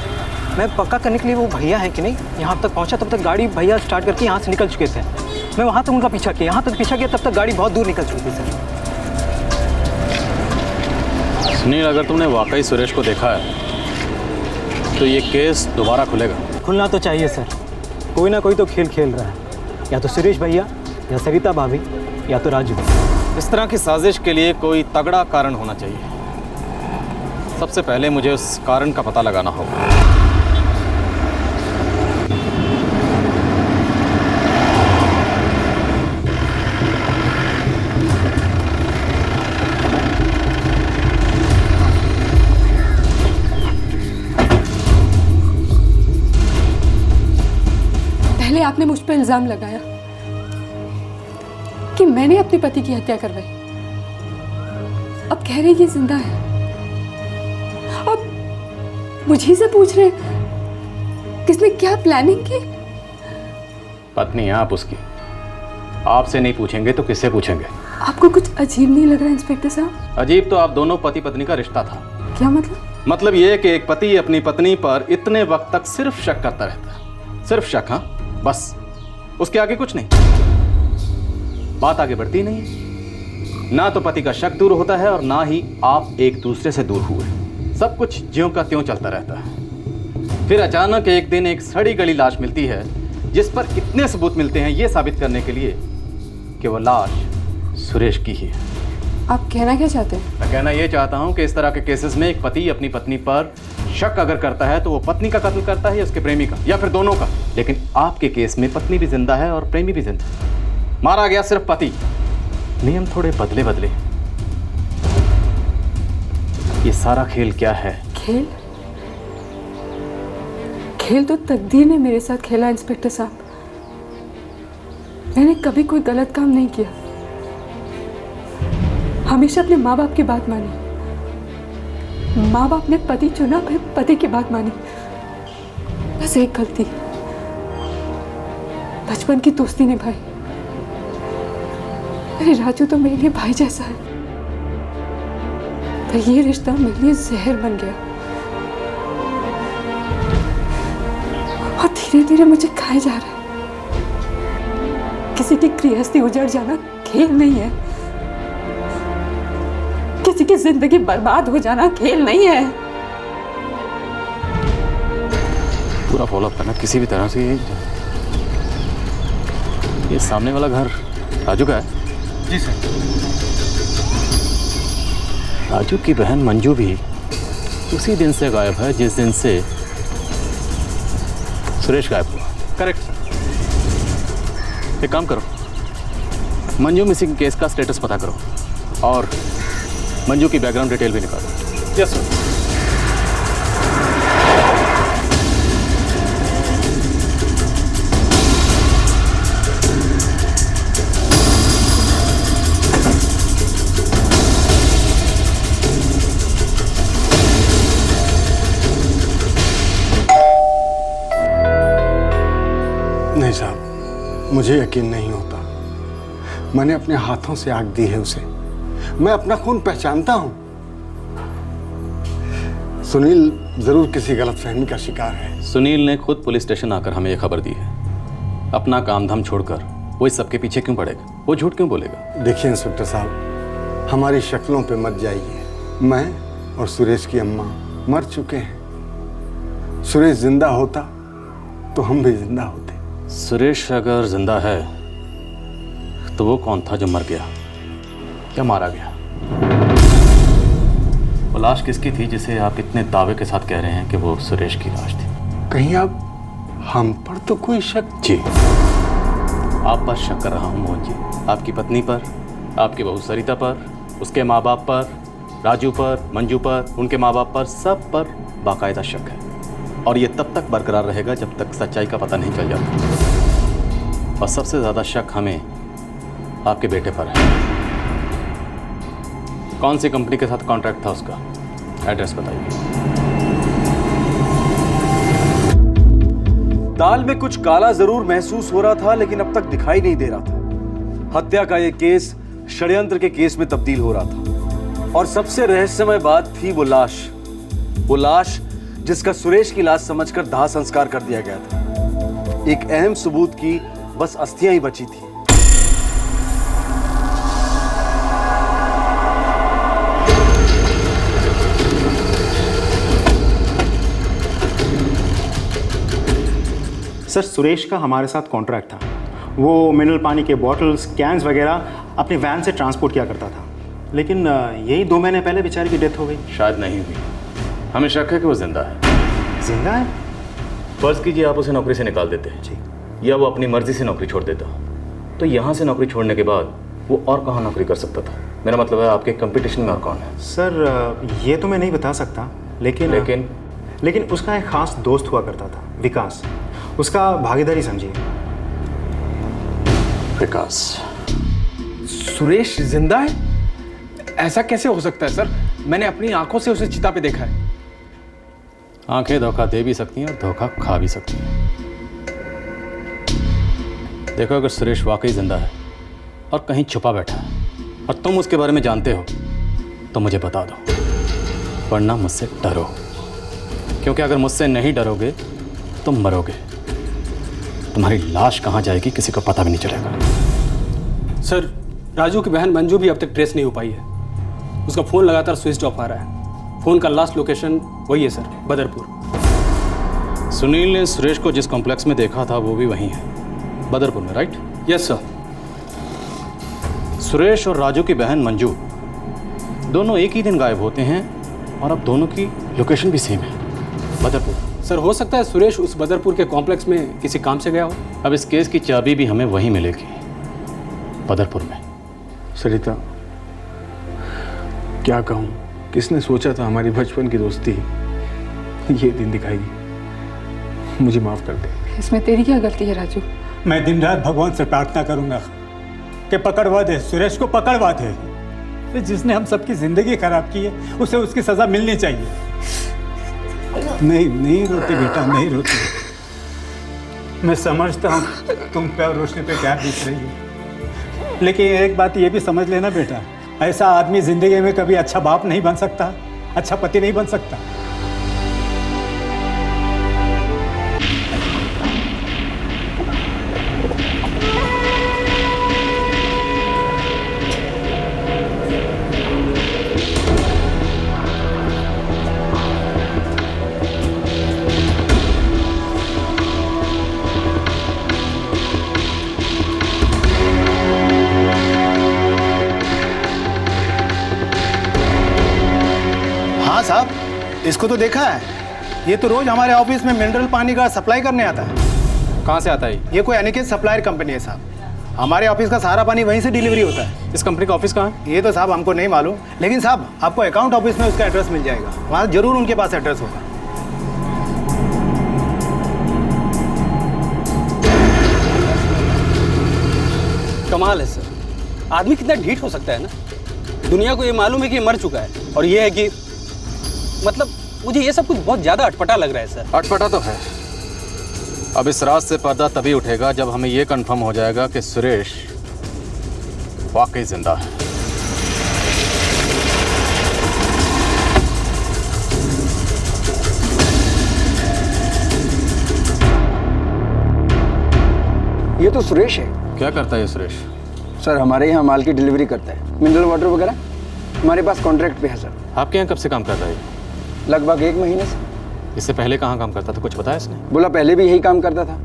मैं पक्का करने के लिए वो भैया हैं कि नहीं यहाँ तक पहुँचा, तब तक गाड़ी भैया स्टार्ट करके यहाँ से निकल चुके थे। मैं वहाँ तक उनका पीछा किया, यहाँ तक पीछा किया, तब तक गाड़ी बहुत दूर निकल चुकी थी सर। सुनील, अगर तुमने वाकई सुरेश को देखा है तो ये केस दोबारा खुलेगा। खुलना तो चाहिए सर। कोई ना कोई तो खेल खेल रहा है, या तो सुरेश भैया, या सरिता भाभी, या तो राजू। इस तरह की साजिश के लिए कोई तगड़ा कारण होना चाहिए। सबसे पहले मुझे उस कारण का पता लगाना होगा। पहले आपने मुझ पर इल्जाम लगाया कि मैंने अपने पति की हत्या करवाई। अब कह रहे ये जिंदा है। अब मुझे से पूछ रहे किसने क्या प्लानिंग की? पत्नी आप उसकी, आपसे नहीं पूछेंगे तो किससे पूछेंगे? आपको कुछ अजीब नहीं लग रहा इंस्पेक्टर साहब? अजीब तो आप दोनों पति पत्नी का रिश्ता था। क्या मतलब? मतलब ये कि एक पति अपनी पत्नी पर इतने वक्त तक सिर्फ शक करता रहता है। सिर्फ शक, हाँ, बस। उसके आगे कुछ नहीं, बात आगे बढ़ती नहीं। ना तो पति का शक दूर होता है और ना ही आप एक दूसरे से दूर हुए। सब कुछ ज्यों का त्यों चलता रहता है। फिर अचानक एक दिन एक सड़ी गली लाश मिलती है जिस पर इतने सबूत मिलते हैं ये साबित करने के लिए कि वो लाश सुरेश की ही है। आप कहना क्या चाहते हैं? मैं कहना ये चाहता हूँ कि इस तरह के केसेस में एक पति अपनी पत्नी पर शक अगर करता है तो वो पत्नी का कत्ल करता है या उसके प्रेमी का, या फिर दोनों का। लेकिन आपके केस में पत्नी भी जिंदा है और प्रेमी भी जिंदा है। मारा गया सिर्फ पति। नियम थोड़े बदले बदले। ये सारा खेल क्या है? खेल? खेल तो तकदीर ने मेरे साथ खेला इंस्पेक्टर साहब। मैंने कभी कोई गलत काम नहीं किया। हमेशा अपने माँ बाप की बात मानी। माँ बाप ने पति चुना, फिर पति की बात मानी। बस एक गलती, बचपन की दोस्ती निभाई। अरे राजू तो मेरे लिए भाई जैसा है, तो ये रिश्ता मेरे लिए जहर बन गया और धीरे धीरे मुझे खाए जा रहा है। किसी की गृहस्थी उजड़ जाना खेल नहीं है, किसी की जिंदगी बर्बाद हो जाना खेल नहीं है। पूरा फॉलोअप करना किसी भी तरह से। ये सामने वाला घर राजू का है? जी सर। राजू की बहन मंजू भी उसी दिन से गायब है जिस दिन से सुरेश गायब हुआ। Correct sir. एक काम करो, मंजू मिसिंग केस का स्टेटस पता करो और मंजू की बैकग्राउंड डिटेल भी निकालो। Yes sir. नहीं साहब, मुझे यकीन नहीं होता। मैंने अपने हाथों से आग दी है उसे। मैं अपना खून पहचानता हूं। सुनील जरूर किसी गलतफहमी का शिकार है। सुनील ने खुद पुलिस स्टेशन आकर हमें यह खबर दी है। अपना काम धाम छोड़कर वो इस सबके पीछे क्यों पड़ेगा? वो झूठ क्यों बोलेगा? देखिए इंस्पेक्टर साहब, हमारी शक्लों पे मत जाइए। मैं और सुरेश की अम्मा मर चुके हैं। सुरेश जिंदा होता तो हम भी जिंदा होते। सुरेश अगर जिंदा है तो वो कौन था जो मर गया या मारा गया? वो लाश किसकी थी जिसे आप इतने दावे के साथ कह रहे हैं कि वो सुरेश की लाश थी? कहीं आप हम पर तो कोई शक? जी, आप पर शक कर रहा हूँ मोहन जी। आपकी पत्नी पर, आपकी बहू सरिता पर, उसके माँ बाप पर, राजू पर, मंजू पर, उनके माँ बाप पर, सब पर बाकायदा शक है। और ये तब तक बरकरार रहेगा जब तक सच्चाई का पता नहीं चल जाता। और सबसे ज़्यादा शक हमें आपके बेटे पर है। कौन सी कंपनी के साथ कॉन्ट्रैक्ट था उसका? एड्रेस बताइए। दाल में कुछ काला जरूर महसूस हो रहा था, लेकिन अब तक दिखाई नहीं दे रहा था। हत्या का यह केस षड्यंत्र के केस में तब्दील हो रहा था। और सबसे रहस्यमय बात थी वो लाश जिसका सुरेश की लाश समझकर दाह संस्कार कर दिया गया था। एक अहम सबूत की बस अस्थियां ही बची थी। सर, सुरेश का हमारे साथ कॉन्ट्रैक्ट था। वो मिनरल पानी के बॉटल्स, कैंस वगैरह अपने वैन से ट्रांसपोर्ट किया करता था, लेकिन यही 2 महीने पहले बेचारे की डेथ हो गई। शायद नहीं हुई, हमें शक है कि वो जिंदा है। जिंदा है? फर्ज कीजिए आप उसे नौकरी से निकाल देते हैं, या वो अपनी मर्जी से नौकरी छोड़ देता, तो यहाँ से नौकरी छोड़ने के बाद वो और कहाँ नौकरी कर सकता था? मेरा मतलब है आपके कंपटीशन में और कौन है? सर, ये तो मैं नहीं बता सकता, लेकिन उसका एक खास दोस्त हुआ करता था, विकास। उसका भागीदारी समझिए। विकास? सुरेश जिंदा है? ऐसा कैसे हो सकता है सर? मैंने अपनी आंखों से उसे चिता पे देखा है। आंखें धोखा दे भी सकती हैं और धोखा खा भी सकती हैं। देखो, अगर सुरेश वाकई जिंदा है और कहीं छुपा बैठा है और तुम उसके बारे में जानते हो तो मुझे बता दो, वरना मुझसे डरो, क्योंकि अगर मुझसे नहीं डरोगे तो मरोगे। तुम्हारी लाश कहाँ जाएगी किसी को पता भी नहीं चलेगा। सर, राजू की बहन मंजू भी अब तक ट्रेस नहीं हो पाई है। उसका फ़ोन लगातार स्विच ऑफ आ रहा है। फ़ोन का लास्ट लोकेशन वही है सर, बदरपुर। सुनील ने सुरेश को जिस कॉम्प्लेक्स में देखा था वो भी वहीं है, बदरपुर में, राइट? Yes sir. सुरेश और राजू की बहन मंजू दोनों एक ही दिन गायब होते हैं और अब दोनों की लोकेशन भी सेम है, बदरपुर। सर, हो सकता है सुरेश उस बदरपुर के कॉम्प्लेक्स में किसी काम से गया हो। अब इस केस की चाबी भी हमें वहीं मिलेगी, बदरपुर में। सरिता, क्या कहूँ, किसने सोचा था हमारी बचपन की दोस्ती ये दिन दिखाएगी। मुझे माफ़ कर दे। इसमें तेरी क्या गलती है राजू? मैं दिन रात भगवान से प्रार्थना करूंगा कि पकड़वा दे, सुरेश को पकड़वा दे। जिसने हम सबकी जिंदगी खराब की है उसे उसकी सजा मिलनी चाहिए। नहीं रोती बेटा, नहीं रोती। मैं समझता हूँ तुम पे और रोशनी पे क्या बीत रही है, लेकिन एक बात ये भी समझ लेना बेटा, ऐसा आदमी जिंदगी में कभी अच्छा बाप नहीं बन सकता, अच्छा पति नहीं बन सकता। साहब, इसको तो देखा है, ये तो रोज हमारे ऑफिस में मिनरल पानी का सप्लाई करने आता है। कहाँ से आता है? ये कोई अनिकेत सप्लायर कंपनी है साहब। हमारे ऑफिस का सारा पानी वहीं से डिलीवरी होता है। इस कंपनी का ऑफिस कहाँ है? ये तो साहब हमको नहीं मालूम, लेकिन साहब आपको अकाउंट ऑफिस में उसका एड्रेस मिल जाएगा, वहाँ जरूर उनके पास एड्रेस होगा। कमाल है सर, आदमी कितना ढीठ हो सकता है ना। दुनिया को ये मालूम है कि ये मर चुका है, और ये है कि मतलब मुझे ये सब कुछ बहुत ज़्यादा अटपटा लग रहा है सर। अटपटा तो है। अब इस राज से पर्दा तभी उठेगा जब हमें ये कंफर्म हो जाएगा कि सुरेश वाकई जिंदा है। ये तो सुरेश है। क्या करता है ये सुरेश? सर, हमारे यहाँ माल की डिलीवरी करता है, मिनरल वाटर वगैरह। हमारे पास कॉन्ट्रैक्ट पे है सर। आपके यहाँ कब से काम कर रहा है? लगभग 1 महीने से। इससे पहले कहाँ काम करता था, कुछ बताया इसने? बोला पहले भी यही काम करता था,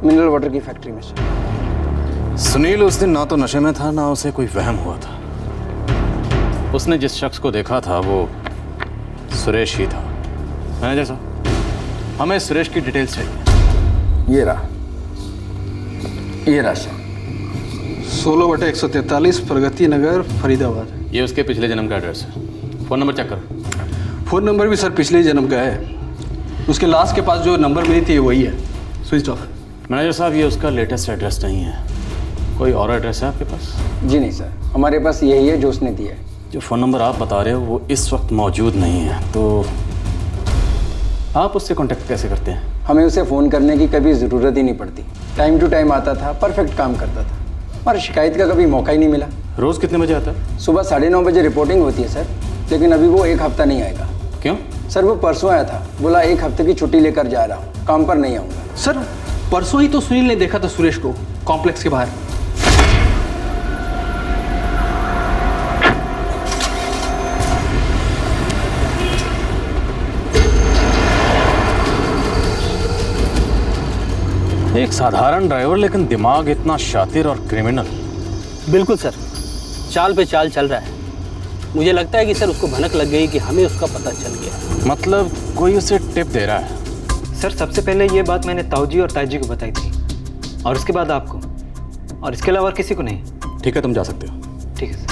मिनरल वाटर की फैक्ट्री में सर। सुनील उस दिन ना तो नशे में था ना उसे कोई वहम हुआ था। उसने जिस शख्स को देखा था वो सुरेश ही था। मैनेजर साहब, हमें सुरेश की डिटेल्स चाहिए। ये रहा, ये राशन 16/143 प्रगति नगर, फरीदाबाद। ये उसके पिछले जन्म का एड्रेस है। फ़ोन नंबर चेक करो। फ़ोन नंबर भी सर पिछले जन्म का है। उसके लास्ट के पास जो नंबर मिली थी वही है, स्विच ऑफ। मैनेजर साहब, ये उसका लेटेस्ट एड्रेस नहीं है, कोई और एड्रेस है आपके पास? जी नहीं सर, हमारे पास यही है जो उसने दिया है। जो फ़ोन नंबर आप बता रहे हो वो इस वक्त मौजूद नहीं है, तो आप उससे कांटेक्ट कैसे करते हैं? हमें उसे फ़ोन करने की कभी ज़रूरत ही नहीं पड़ती। टाइम टू टाइम आता था, परफेक्ट काम करता था और शिकायत का कभी मौका ही नहीं मिला। रोज़ कितने बजे आता है? सुबह 9:30 बजे रिपोर्टिंग होती है सर, लेकिन अभी वो 1 हफ्ता नहीं आएगा। क्यों? सर वो परसों आया था, बोला 1 हफ्ते की छुट्टी लेकर जा रहा हूँ, काम पर नहीं आऊँगा। सर परसों ही तो सुनील ने देखा था सुरेश को कॉम्प्लेक्स के बाहर। एक साधारण ड्राइवर लेकिन दिमाग इतना शातिर और क्रिमिनल। बिल्कुल सर, चाल पे चाल चल रहा है। मुझे लगता है कि सर उसको भनक लग गई कि हमें उसका पता चल गया। मतलब कोई उसे टिप दे रहा है? सर सबसे पहले ये बात मैंने ताऊजी और ताईजी को बताई थी और उसके बाद आपको, और इसके अलावा और किसी को नहीं। ठीक है, तुम जा सकते हो। ठीक है सर।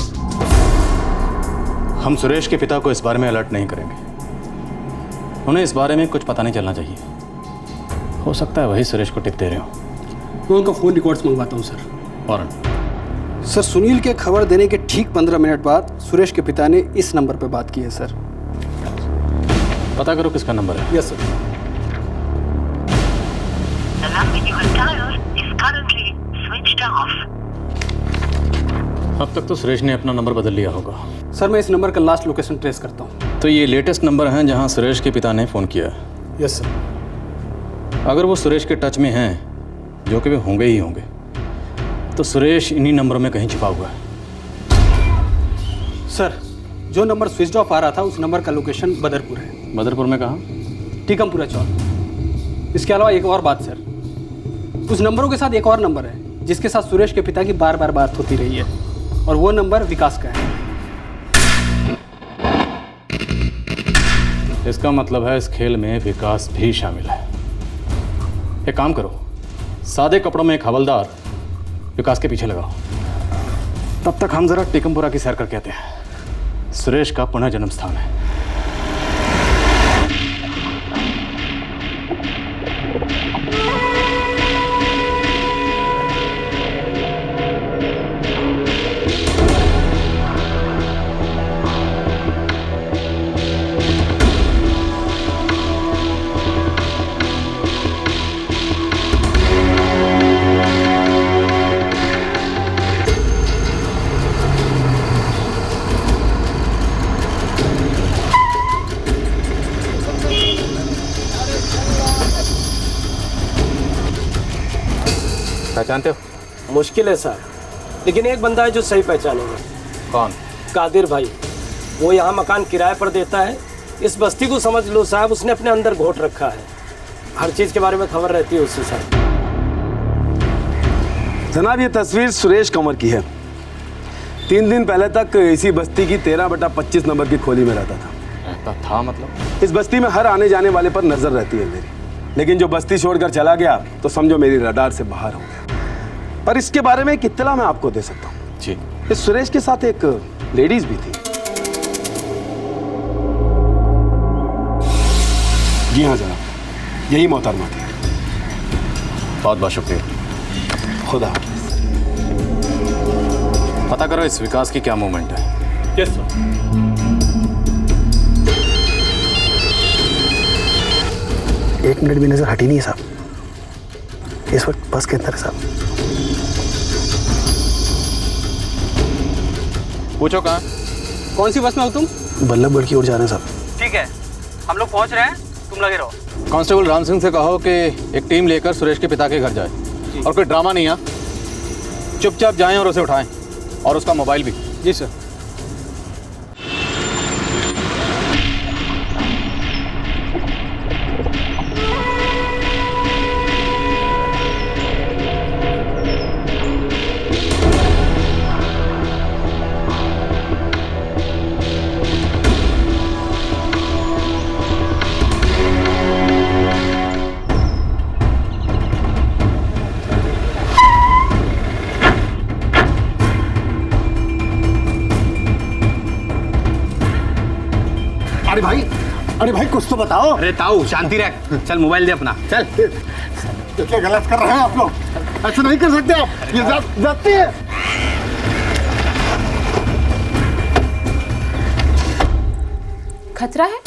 हम सुरेश के पिता को इस बारे में अलर्ट नहीं करेंगे। उन्हें इस बारे में कुछ पता नहीं चलना चाहिए। हो सकता है वही सुरेश को टिप दे रहे हो। मैं उनका फ़ोन रिकॉर्ड्स मंगवाता हूँ सर। फौरन। सर सुनील के खबर देने के ठीक 15 मिनट बाद सुरेश के पिता ने इस नंबर पर बात की है सर। पता करो किसका नंबर है। Yes sir. The number you have dialed is currently switched off. अब तक तो सुरेश ने अपना नंबर बदल लिया होगा। सर मैं इस नंबर का लास्ट लोकेशन ट्रेस करता हूँ। तो ये लेटेस्ट नंबर है जहाँ सुरेश के पिता ने फ़ोन किया है। Yes sir. अगर वो सुरेश के टच में हैं, जो कि वे होंगे ही होंगे, तो सुरेश इन्हीं नंबरों में कहीं छिपा हुआ है। सर जो नंबर स्विच ऑफ आ रहा था उस नंबर का लोकेशन बदरपुर है। बदरपुर में कहाँ? टीकमपुरा चौक। इसके अलावा एक और बात सर, उस नंबरों के साथ एक और नंबर है जिसके साथ सुरेश के पिता की बार बार बात होती रही है, और वो नंबर विकास का है। इसका मतलब है इस खेल में विकास भी शामिल है। एक काम करो, सादे कपड़ों में एक हवलदार विकास के पीछे लगाओ। तब तक हम जरा टीकमपुरा की सैर करके आते हैं। सुरेश का पुनः जन्म स्थान है। पहचानते हो? मुश्किल है सर, लेकिन एक बंदा है जो सही पहचानेगा। कौन? कादिर भाई। वो यहाँ मकान किराए पर देता है। इस बस्ती को समझ लो साहब, उसने अपने अंदर घोट रखा है। हर चीज़ के बारे में खबर रहती है उससे साहब। जनाब ये तस्वीर सुरेश कंवर की है। 3 दिन पहले तक इसी बस्ती की 13/25 नंबर की खोली में रहता था। मतलब इस बस्ती में हर आने जाने वाले पर नजर रहती है मेरी, लेकिन जो बस्ती छोड़कर चला गया तो समझो मेरी रडार से बाहर हो गया। पर इसके बारे में एक इत्तला मैं आपको दे सकता हूँ जी। इस सुरेश के साथ एक लेडीज भी थी। जी हाँ जनाब, यही मोहतरमा थी। बहुत बहुत शुक्रिया। खुदा हाफिज़। पता करो इस विकास की क्या मूवमेंट है। Yes sir. एक मिनट भी नजर हटी नहीं है साहब। इस वक्त बस के अंदर है साहब। पूछो कहाँ? कौन सी बस में हो तुम? बल्लभगढ़ की ओर जा रहे हैं साहब। ठीक है, हम लोग पहुंच रहे हैं, तुम लगे रहो। कांस्टेबल राम सिंह से कहो कि एक टीम लेकर सुरेश के पिता के घर जाए और कोई ड्रामा नहीं है। चुपचाप जाएं और उसे उठाएं, और उसका मोबाइल भी। जी सर। अरे भाई कुछ तो बताओ। अरे ताऊ शांति रख, चल मोबाइल दे अपना, चल। क्या गलत कर रहे हैं आप लोग? ऐसा नहीं कर सकते आप, ये जाती है। खतरा है?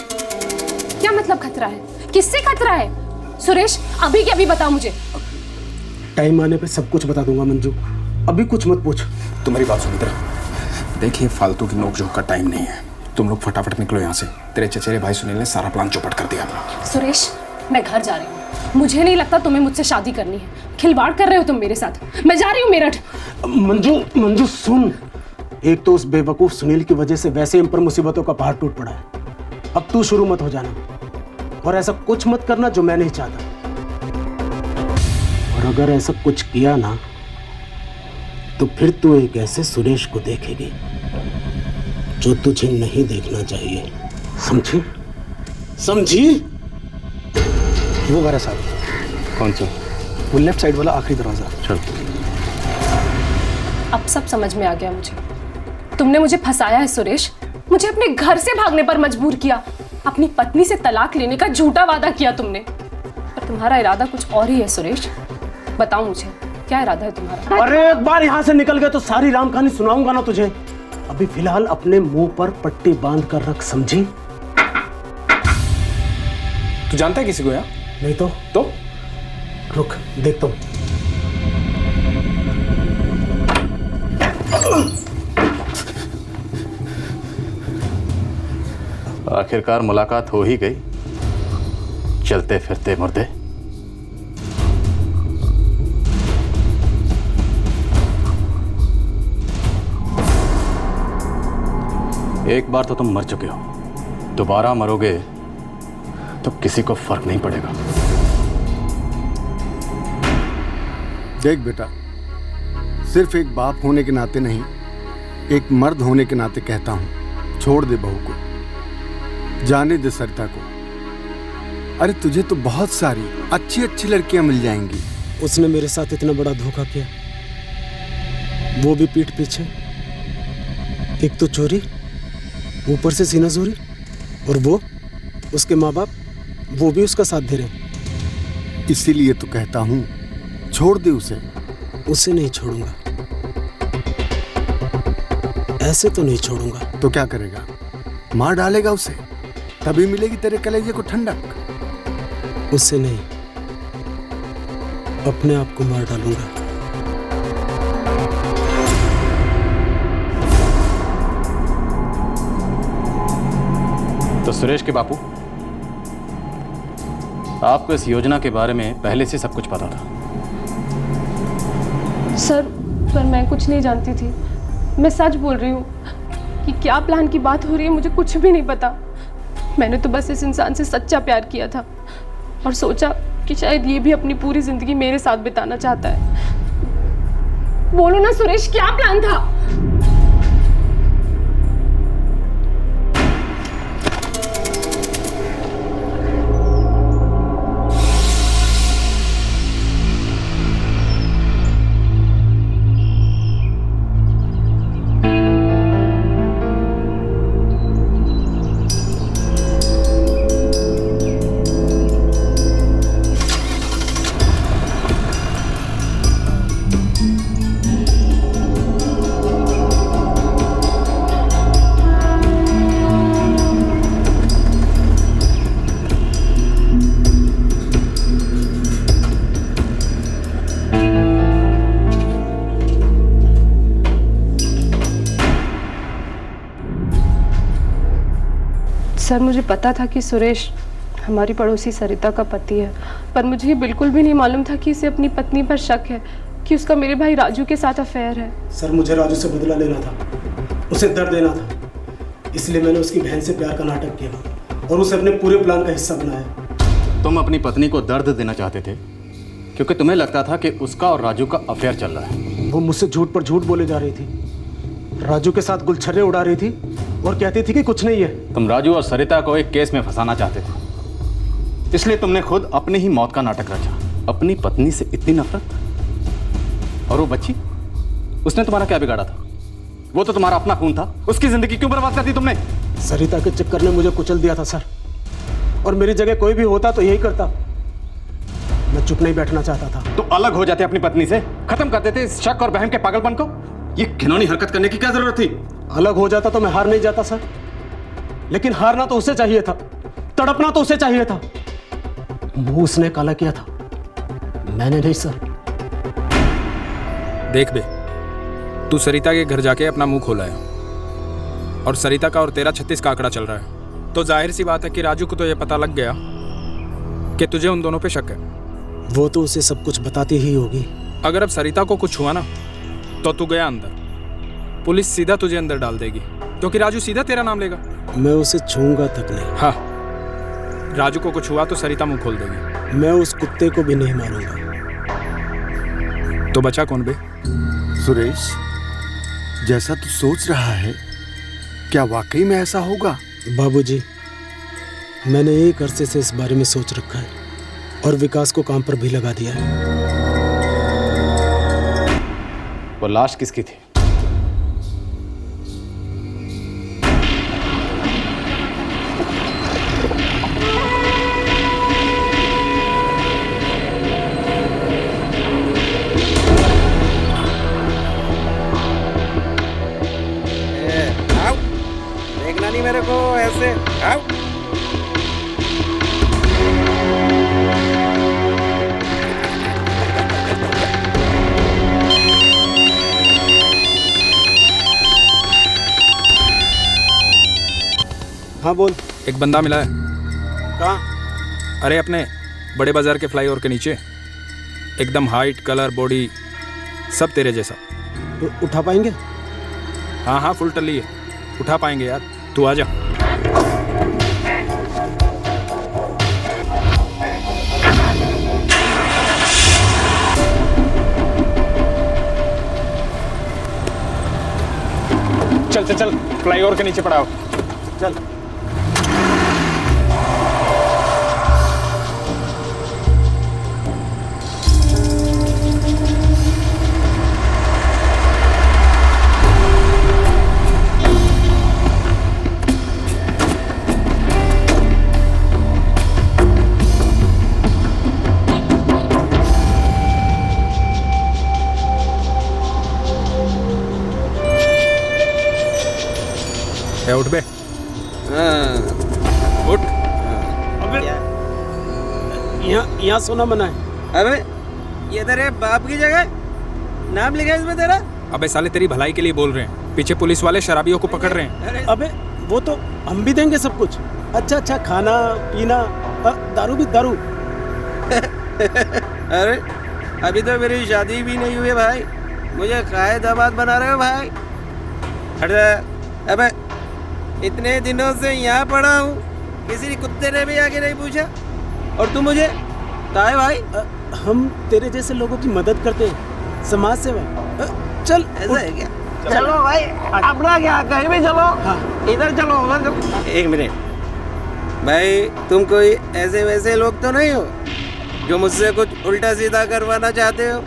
क्या मतलब खतरा है? किससे खतरा है? सुरेश अभी के अभी बताओ मुझे। टाइम आने पे सब कुछ बता दूंगा मंजू, अभी कुछ मत पूछ। तुम्हारी बात सुन इधर। देखिए फालतू की नोक झोंक का टाइम नहीं है, तुम लोग फटाफट निकलो यहाँ से। तेरे चचेरे भाई सुनील ने सारा प्लान चौपट कर दिया अपना। सुरेश मैं घर जा रही हूँ, मुझे नहीं लगता तुम्हें मुझसे शादी करनी है। खिलवाड़ कर रहे हो तुम मेरे साथ। मैं जा रही हूँ मेरठ। मंजू सुन, एक तो उस बेवकूफ सुनील की वजह से वैसे हम पर मुसीबतों का पहाड़ टूट पड़ा है। अब तू शुरू मत हो जाना और ऐसा कुछ मत करना जो मैं नहीं चाहता। और अगर ऐसा कुछ किया ना तो फिर तू एक ऐसे सुरेश को देखेगी जो तुझे नहीं देखना चाहिए, समझी? समझी? वो घर है साहब। कौन सा? वो लेफ्ट साइड वाला आखिरी दरवाजा। चल। अब सब समझ में आ गया मुझे। तुमने मुझे फंसाया है सुरेश, मुझे अपने घर से भागने पर मजबूर किया, अपनी पत्नी से तलाक लेने का झूठा वादा किया तुमने। पर तुम्हारा इरादा कुछ और ही है सुरेश। बताओ मुझे क्या इरादा है तुम्हारा? अरे एक बार यहाँ से निकल गए तो सारी राम कहानी सुनाऊंगा ना तुझे। अभी फिलहाल अपने मुंह पर पट्टी बांध कर रख, समझी? तू जानता है किसी को यहाँ? नहीं तो रुक देखता हूँ। आखिरकार मुलाकात हो ही गई। चलते फिरते मुर्दे। एक बार तो तुम मर चुके हो, दोबारा मरोगे तो किसी को फर्क नहीं पड़ेगा। देख बेटा, सिर्फ एक बाप होने के नाते नहीं, एक मर्द होने के नाते कहता हूं, छोड़ दे बहू को, जाने दे सरिता को। अरे तुझे तो बहुत सारी अच्छी अच्छी लड़कियां मिल जाएंगी। उसने मेरे साथ इतना बड़ा धोखा किया, वो भी पीठ पीछे। एक तो चोरी, ऊपर से सीनाजोरी, और वो उसके माँ बाप, वो भी उसका साथ दे रहे। इसीलिए तो कहता हूं, छोड़ दे उसे। उसे नहीं छोड़ूंगा, ऐसे तो नहीं छोड़ूंगा। तो क्या करेगा? मार डालेगा उसे, तभी मिलेगी तेरे कलेजे को ठंडक। उससे नहीं, अपने आप को मार डालूंगा। तो सुरेश के बापू, आपको इस योजना के बारे में पहले से सब कुछ पता था? सर पर मैं कुछ नहीं जानती थी, मैं सच बोल रही हूँ कि क्या प्लान की बात हो रही है मुझे कुछ भी नहीं पता। मैंने तो बस इस इंसान से सच्चा प्यार किया था और सोचा कि शायद ये भी अपनी पूरी जिंदगी मेरे साथ बिताना चाहता है। बोलो ना सुरेश, क्या प्लान था? सर मुझे पता था कि सुरेश हमारी पड़ोसी सरिता का पति है, पर मुझे ये बिल्कुल भी नहीं मालूम था कि इसे अपनी पत्नी पर शक है, कि उसका मेरे भाई राजू के साथ अफेयर है। सर मुझे राजू से बदला लेना था, उसे दर्द देना था, इसलिए मैंने उसकी बहन से प्यार का नाटक किया और उसे अपने पूरे प्लान का हिस्सा बनाया। तुम अपनी पत्नी को दर्द देना चाहते थे क्योंकि तुम्हें लगता था कि उसका और राजू का अफेयर चल रहा है। वो मुझसे झूठ पर झूठ बोले जा रही थी, राजू के साथ गुलछर्रे उड़ा रही थी और कहती थी कि कुछ नहीं है। तुम राजू और सरिता को एक केस में फंसाना चाहते थे, इसलिए तुमने खुद अपनी ही मौत का नाटक रचा। अपनी पत्नी से इतनी नफरत, और वो बच्ची, उसने तुम्हारा क्या बिगाड़ा था? वो तो तुम्हारा अपना खून था, उसकी जिंदगी क्यों बर्बाद कर दी तुमने? सरिता के चक्कर ने मुझे कुचल दिया था सर, और मेरी जगह कोई भी होता तो यही करता। मैं चुप नहीं बैठना चाहता था। तो अलग हो जाते अपनी पत्नी से, खत्म कर देते इस शक और बहम के पागलपन को। ये घिनौनी हरकत करने की क्या जरूरत थी? अलग हो जाता तो मैं हार नहीं जाता सर, लेकिन हारना तो उसे चाहिए था, तड़पना तो उसे चाहिए था। मुंह उसने काला किया था, मैंने नहीं सर। देख बे, तू सरिता के घर जाके अपना मुंह खोला है और सरिता का और तेरा 36 का आंकड़ा चल रहा है, तो जाहिर सी बात है कि राजू को तो ये पता लग गया कि तुझे उन दोनों पे शक है। वो तो उसे सब कुछ बताती ही होगी। अगर अब सरिता को कुछ हुआ ना तो तू गया अंदर, पुलिस सीधा तुझे अंदर डाल देगी क्योंकि राजू सीधा तेरा नाम लेगा। मैं उसे छूंगा तक नहीं। हाँ, राजू को कुछ हुआ तो सरिता मुंह खोल देगी। मैं उस कुत्ते को भी नहीं मारूंगा। तो बचा कौन बे? सुरेश, जैसा तू सोच रहा है क्या वाकई में ऐसा होगा? बाबूजी, मैंने एक अरसे से इस बारे में सोच रखा है और विकास को काम पर भी लगा दिया है। वो लाश किसकी थी? देखना नहीं मेरे को ऐसे। आओ। हाँ बोल। एक बंदा मिला है। कहाँ? अरे अपने बड़े बाजार के फ्लाईओवर के नीचे, एकदम हाइट, कलर, बॉडी सब तेरे जैसा। उठा पाएंगे? हाँ हाँ, फुल टल्ली है, उठा पाएंगे यार, तू आ जा। चल चल चल, फ्लाईओवर के नीचे पड़ा हो। चल। उठ बे। उठ। अबे यहाँ सोना मना है। अबे ये तेरे बाप की जगह, नाम लिखा है इसमें तेरा। अबे साले तेरी भलाई के लिए बोल रहे हैं, पीछे पुलिस वाले शराबियों को पकड़ रहे हैं। अबे वो तो हम भी देंगे सब कुछ, अच्छा अच्छा खाना पीना, दारू भी दारू। अरे अभी तो मेरी शादी भी नहीं हुई है भाई, मुझे काहे दामाद बना रहे हो भाई? हट जा। अबे इतने दिनों से यहाँ पड़ा हूँ, किसी कुत्ते ने भी आके नहीं पूछा, और तू मुझे काहे भाई? हम तेरे जैसे लोगों की मदद करते हैं, समाज सेवा। चल। ऐसा है क्या? चलो भाई, अपना क्या, कहीं भी चलो। हाँ। इधर चलो, उधर चलो। एक मिनट भाई, तुम कोई ऐसे वैसे लोग तो नहीं हो जो मुझसे कुछ उल्टा सीधा करवाना चाहते हो?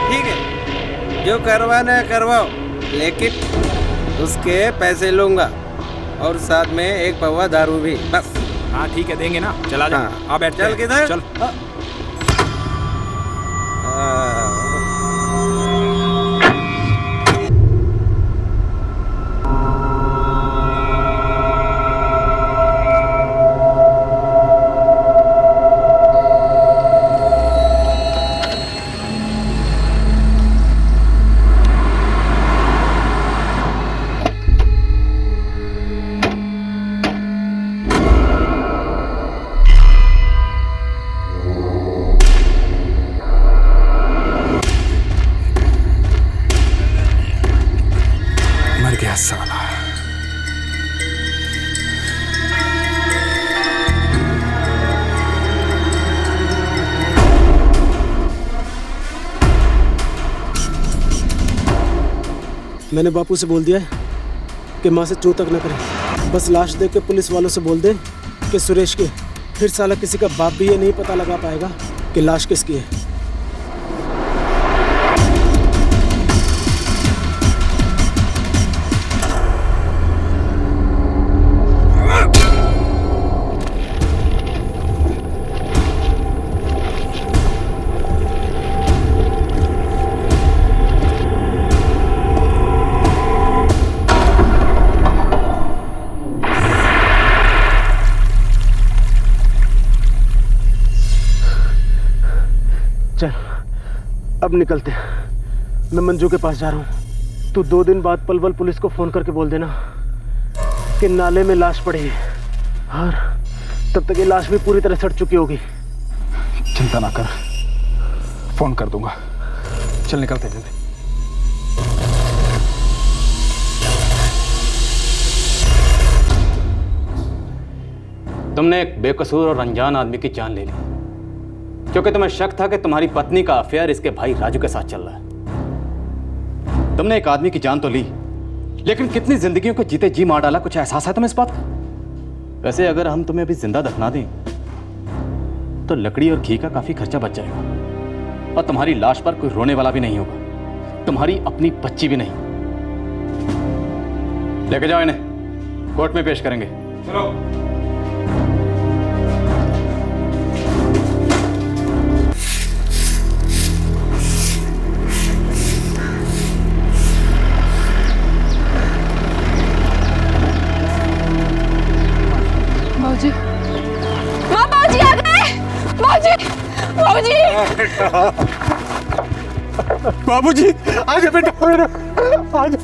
ठीक है, जो करवाना है करवाओ, लेकिन उसके पैसे लूंगा और साथ में एक पवा दारू भी, बस। हाँ ठीक है, देंगे ना। चला जा। हाँ। आ बैठ। चल किधर? चल। साला। मैंने बापू से बोल दिया है कि माँ से चू तक न करे, बस लाश देख के पुलिस वालों से बोल दे कि सुरेश की। फिर साला किसी का बाप भी ये नहीं पता लगा पाएगा कि लाश किसकी है। चल अब निकलते हैं। मैं मंजू के पास जा रहा हूँ। तू 2 दिन बाद पलवल पुलिस को फोन करके बोल देना कि नाले में लाश पड़ी है, और तब तक ये लाश भी पूरी तरह सड़ चुकी होगी। चिंता ना कर, फोन कर दूंगा। चल निकलते हैं जल्दी। तुमने एक बेकसूर और अनजान आदमी की जान ले ली क्योंकि तुम्हें शक था कि तुम्हारी पत्नी का अफेयर इसके भाई राजू के साथ चल रहा है। तुमने एक आदमी की जान तो ली, लेकिन कितनी जिंदगियों को जीते जी मार डाला। कुछ एहसास है तुम्हें इस बात का? वैसे अगर हम तुम्हें अभी जिंदा दफना दें तो लकड़ी और घी का काफी खर्चा बच जाएगा, और तुम्हारी लाश पर कोई रोने वाला भी नहीं होगा, तुम्हारी अपनी बच्ची भी नहीं। लेके जाओ इन्हें, कोर्ट में पेश करेंगे। चलो। बाबूजी आ गए। बाबूजी बाबूजी आजा बेटा, आजा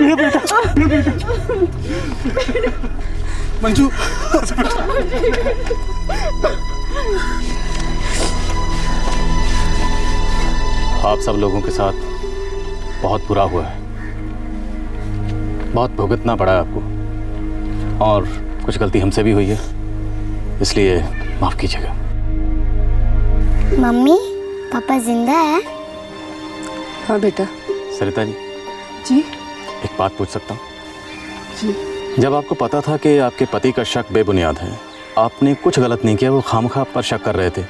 बेटा। मंजू आप सब लोगों के साथ बहुत बुरा हुआ है, बहुत भुगतना पड़ा है आपको, और कुछ गलती हमसे भी हुई है, इसलिए माफ कीजिएगा। मम्मी पापा जिंदा है? हाँ बेटा। सरिता जी जी एक बात पूछ सकता हूँ? जी। जब आपको पता था कि आपके पति का शक बेबुनियाद है, आपने कुछ गलत नहीं किया, वो खामखा आप पर शक कर रहे थे,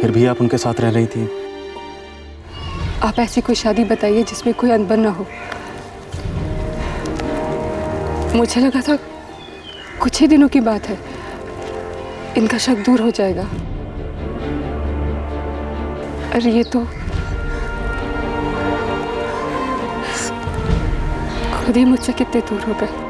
फिर भी आप उनके साथ रह रही थी। आप ऐसी कोई शादी बताइए जिसमें कोई अनबन ना हो। मुझे लगा था कुछ ही दिनों की बात है, इनका शक दूर हो जाएगा, अरे ये तो खुद ही मुझसे कितने दूर हो गए।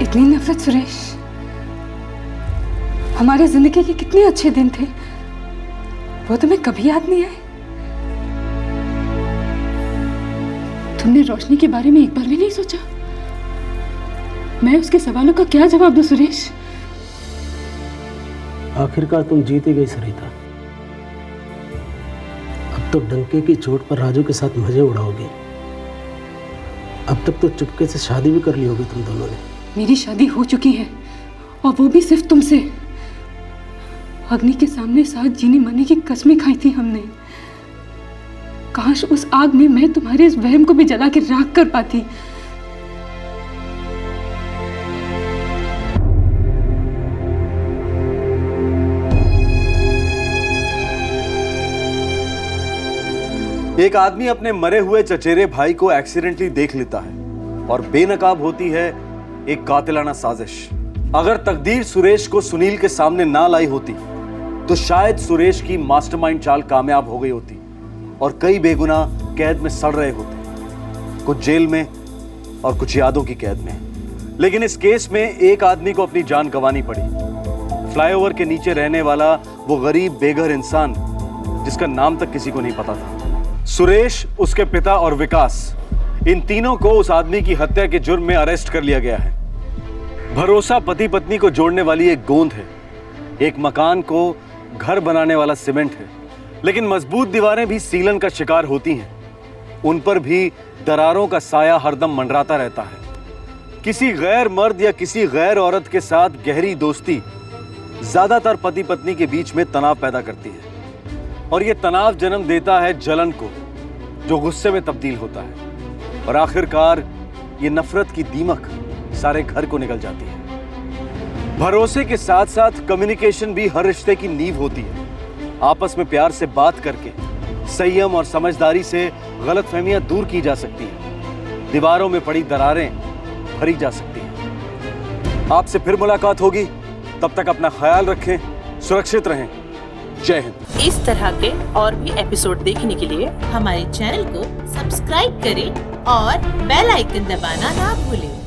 इतनी नफरत सुरेश, हमारी जिंदगी के कितने अच्छे दिन थे, वो तुम्हें कभी याद नहीं आए? तुमने रोशनी के बारे में एक बार भी नहीं सोचा? मैं उसके सवालों का क्या जवाब दूं सुरेश? आखिरकार तुम जीत ही गई सरिता। अब तो डंके की चोट पर राजू के साथ मजे उड़ाओगे। अब तक तो चुपके से शादी भी कर ली होगी तुम दोनों ने। मेरी शादी हो चुकी है, और वो भी सिर्फ तुमसे। अग्नि के सामने साथ जीने मरने की कसमें खाई थी हमने। काश उस आग में मैं तुम्हारे इस वहम को भी जला के राख कर पाती। एक आदमी अपने मरे हुए चचेरे भाई को एक्सीडेंटली देख लेता है और बेनकाब होती है एक कातिलाना साजिश। अगर तकदीर सुरेश को सुनील के सामने ना लाई होती तो शायद सुरेश की मास्टरमाइंड चाल कामयाब हो गई होती और कई बेगुनाह कैद में सड़ रहे होते, कुछ जेल में और कुछ यादों की कैद में। लेकिन इस केस में एक आदमी को अपनी जान गंवानी पड़ी। फ्लाईओवर के नीचे रहने वाला वो गरीब बेघर इंसान जिसका नाम तक किसी को नहीं पता था। सुरेश, उसके पिता और विकास, इन तीनों को उस आदमी की हत्या के जुर्म में अरेस्ट कर लिया गया है। भरोसा पति पत्नी को जोड़ने वाली एक गोंद है, एक मकान को घर बनाने वाला सीमेंट है, लेकिन मजबूत दीवारें भी सीलन का शिकार होती हैं। उन पर भी दरारों का साया हरदम मंडराता रहता है। किसी गैर मर्द या किसी गैर औरत के साथ गहरी दोस्ती ज्यादातर पति पत्नी के बीच में तनाव पैदा करती है, और यह तनाव जन्म देता है जलन को, जो गुस्से में तब्दील होता है, और आखिरकार ये नफरत की दीमक सारे घर को निकल जाती है। भरोसे के साथ साथ कम्युनिकेशन भी हर रिश्ते की नींव होती है। आपस में प्यार से बात करके, संयम और समझदारी से गलतफहमियां दूर की जा सकती हैं, दीवारों में पड़ी दरारें भरी जा सकती हैं। आपसे फिर मुलाकात होगी, तब तक अपना ख्याल रखें, सुरक्षित रहें। जय हिंद। इस तरह के और भी एपिसोड देखने के लिए हमारे चैनल को सब्सक्राइब करें और बेल आइकन दबाना ना भूलें।